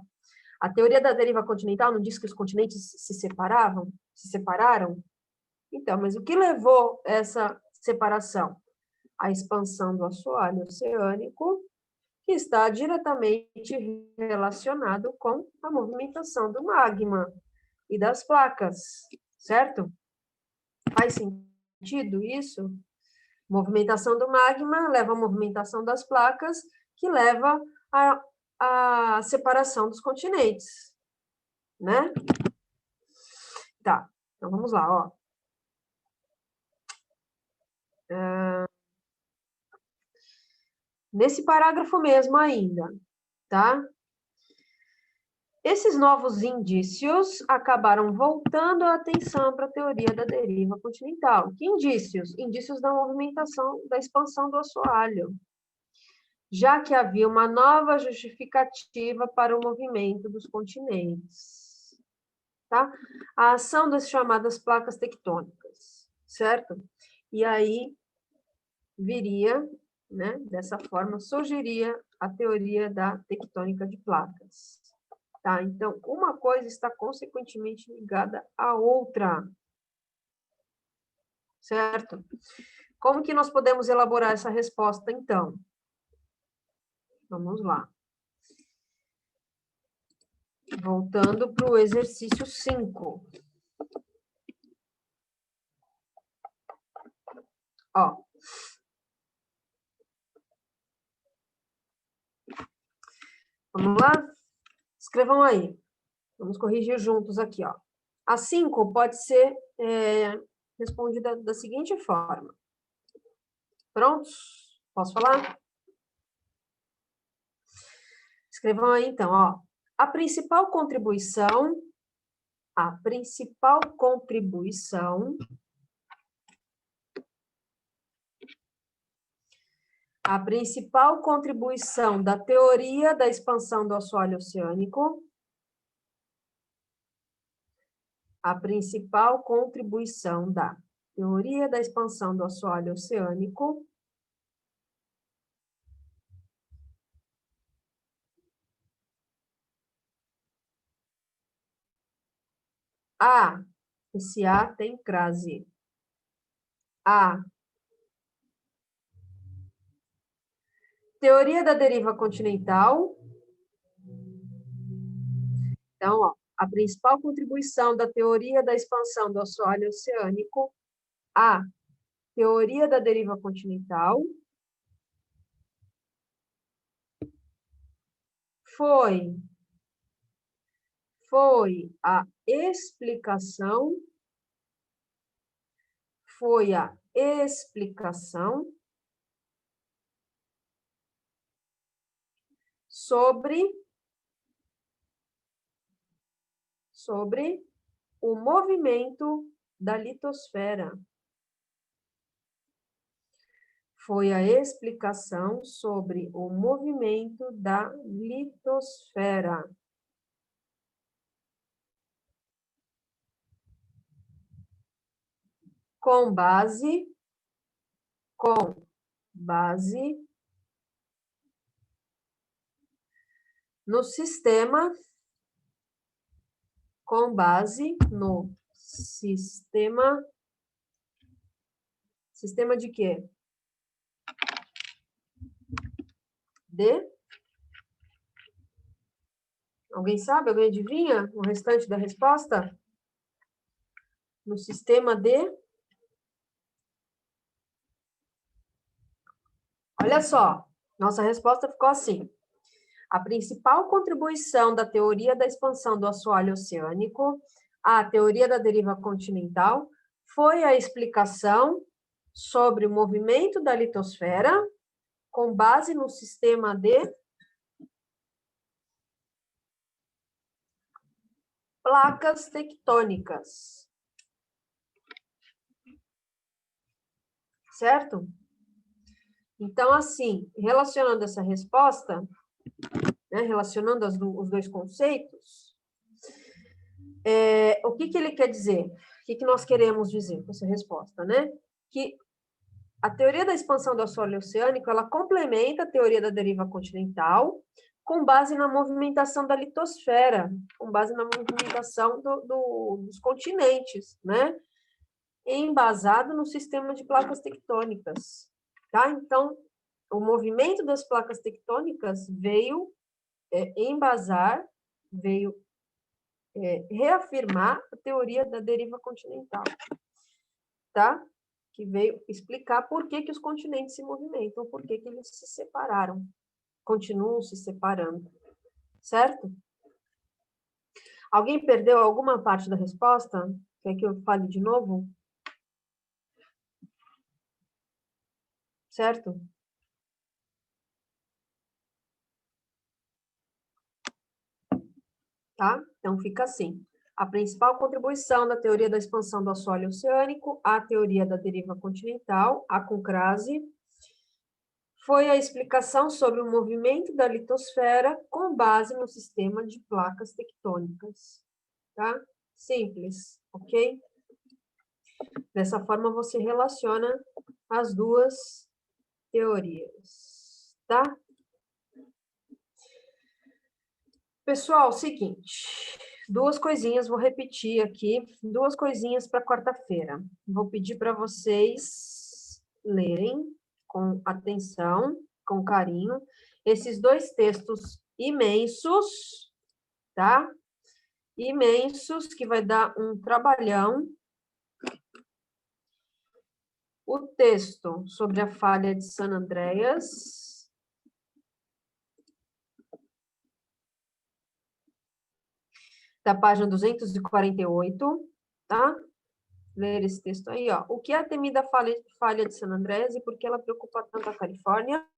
A teoria da deriva continental não diz que os continentes se separaram? Então, mas o que levou essa separação? A expansão do assoalho oceânico, que está diretamente relacionado com a movimentação do magma e das placas, certo? Faz sentido isso? Movimentação do magma leva à movimentação das placas, que leva à separação dos continentes, né? Tá, então vamos lá, ó. Nesse parágrafo mesmo ainda, tá? Esses novos indícios acabaram voltando a atenção para a teoria da deriva continental. Que indícios? Indícios da movimentação, da expansão do assoalho, já que havia uma nova justificativa para o movimento dos continentes, tá? A ação das chamadas placas tectônicas, certo? E aí viria, né, dessa forma, surgiria a teoria da tectônica de placas. Tá? Então, uma coisa está consequentemente ligada à outra. Certo? Como que nós podemos elaborar essa resposta, então? Vamos lá. Voltando para o exercício 5. Ó. Vamos lá? Escrevam aí. Vamos corrigir juntos aqui, ó. A 5 pode ser respondida da seguinte forma. Prontos? Posso falar? Escrevam aí, então, ó. A principal contribuição da teoria da expansão do assoalho oceânico, esse A tem crase. Teoria da deriva continental. Então, ó, a principal contribuição da teoria da expansão do assoalho oceânico, a teoria da deriva continental, foi a explicação sobre o movimento da litosfera. Foi a explicação sobre o movimento da litosfera. Com base no sistema, sistema de quê? Alguém sabe? Alguém adivinha o restante da resposta? No sistema de... Olha só, nossa resposta ficou assim. A principal contribuição da teoria da expansão do assoalho oceânico à teoria da deriva continental foi a explicação sobre o movimento da litosfera com base no sistema de placas tectônicas. Certo? Então, assim, relacionando essa resposta, né, relacionando os dois conceitos, o que ele quer dizer? O que nós queremos dizer com essa resposta, né? Que a teoria da expansão do assoalho oceânico, ela complementa a teoria da deriva continental com base na movimentação da litosfera, com base na movimentação dos continentes, né? Embasado no sistema de placas tectônicas, tá? Então, o movimento das placas tectônicas veio embasar, veio reafirmar a teoria da deriva continental, tá? Que veio explicar por que os continentes se movimentam, por que eles se separaram, continuam se separando, certo? Alguém perdeu alguma parte da resposta? Quer que eu fale de novo? Certo? Tá? Então, fica assim. A principal contribuição da teoria da expansão do assoalho oceânico à teoria da deriva continental, a CONCRASE, foi a explicação sobre o movimento da litosfera com base no sistema de placas tectônicas. Tá? Simples, ok? Dessa forma, você relaciona as duas teorias, tá? Pessoal, seguinte, duas coisinhas, vou repetir aqui, duas coisinhas para quarta-feira. Vou pedir para vocês lerem com atenção, com carinho, esses dois textos imensos, tá? Imensos, que vai dar um trabalhão. O texto sobre a falha de San Andreas, da página 248, tá? Ler esse texto aí, ó. O que é a temida falha de San Andreas e por que ela preocupa tanto a Califórnia?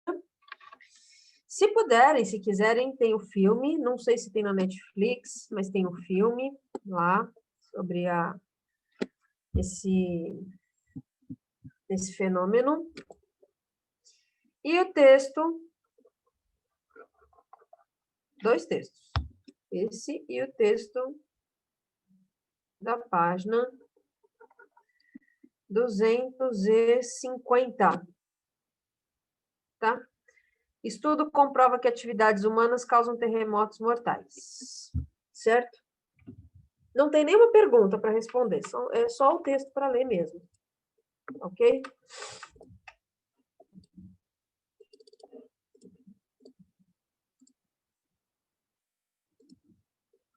Se puderem, se quiserem, tem o filme, não sei se tem na Netflix, mas tem o filme lá, sobre esse fenômeno. E o texto, dois textos, esse e o texto da página 250, tá? Estudo comprova que atividades humanas causam terremotos mortais, certo? Não tem nenhuma pergunta para responder, é só o texto para ler mesmo, ok?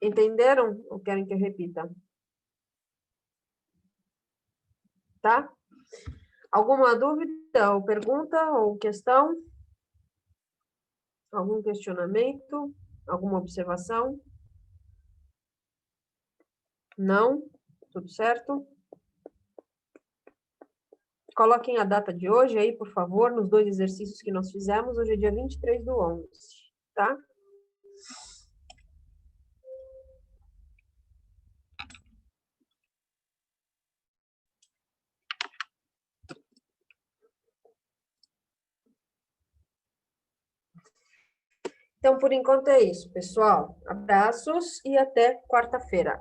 Entenderam ou querem que eu repita? Tá? Alguma dúvida ou pergunta ou questão? Algum questionamento? Alguma observação? Não? Tudo certo? Coloquem a data de hoje aí, por favor, nos dois exercícios que nós fizemos. Hoje é dia 23/11, tá? Então, por enquanto é isso, pessoal. Abraços e até quarta-feira.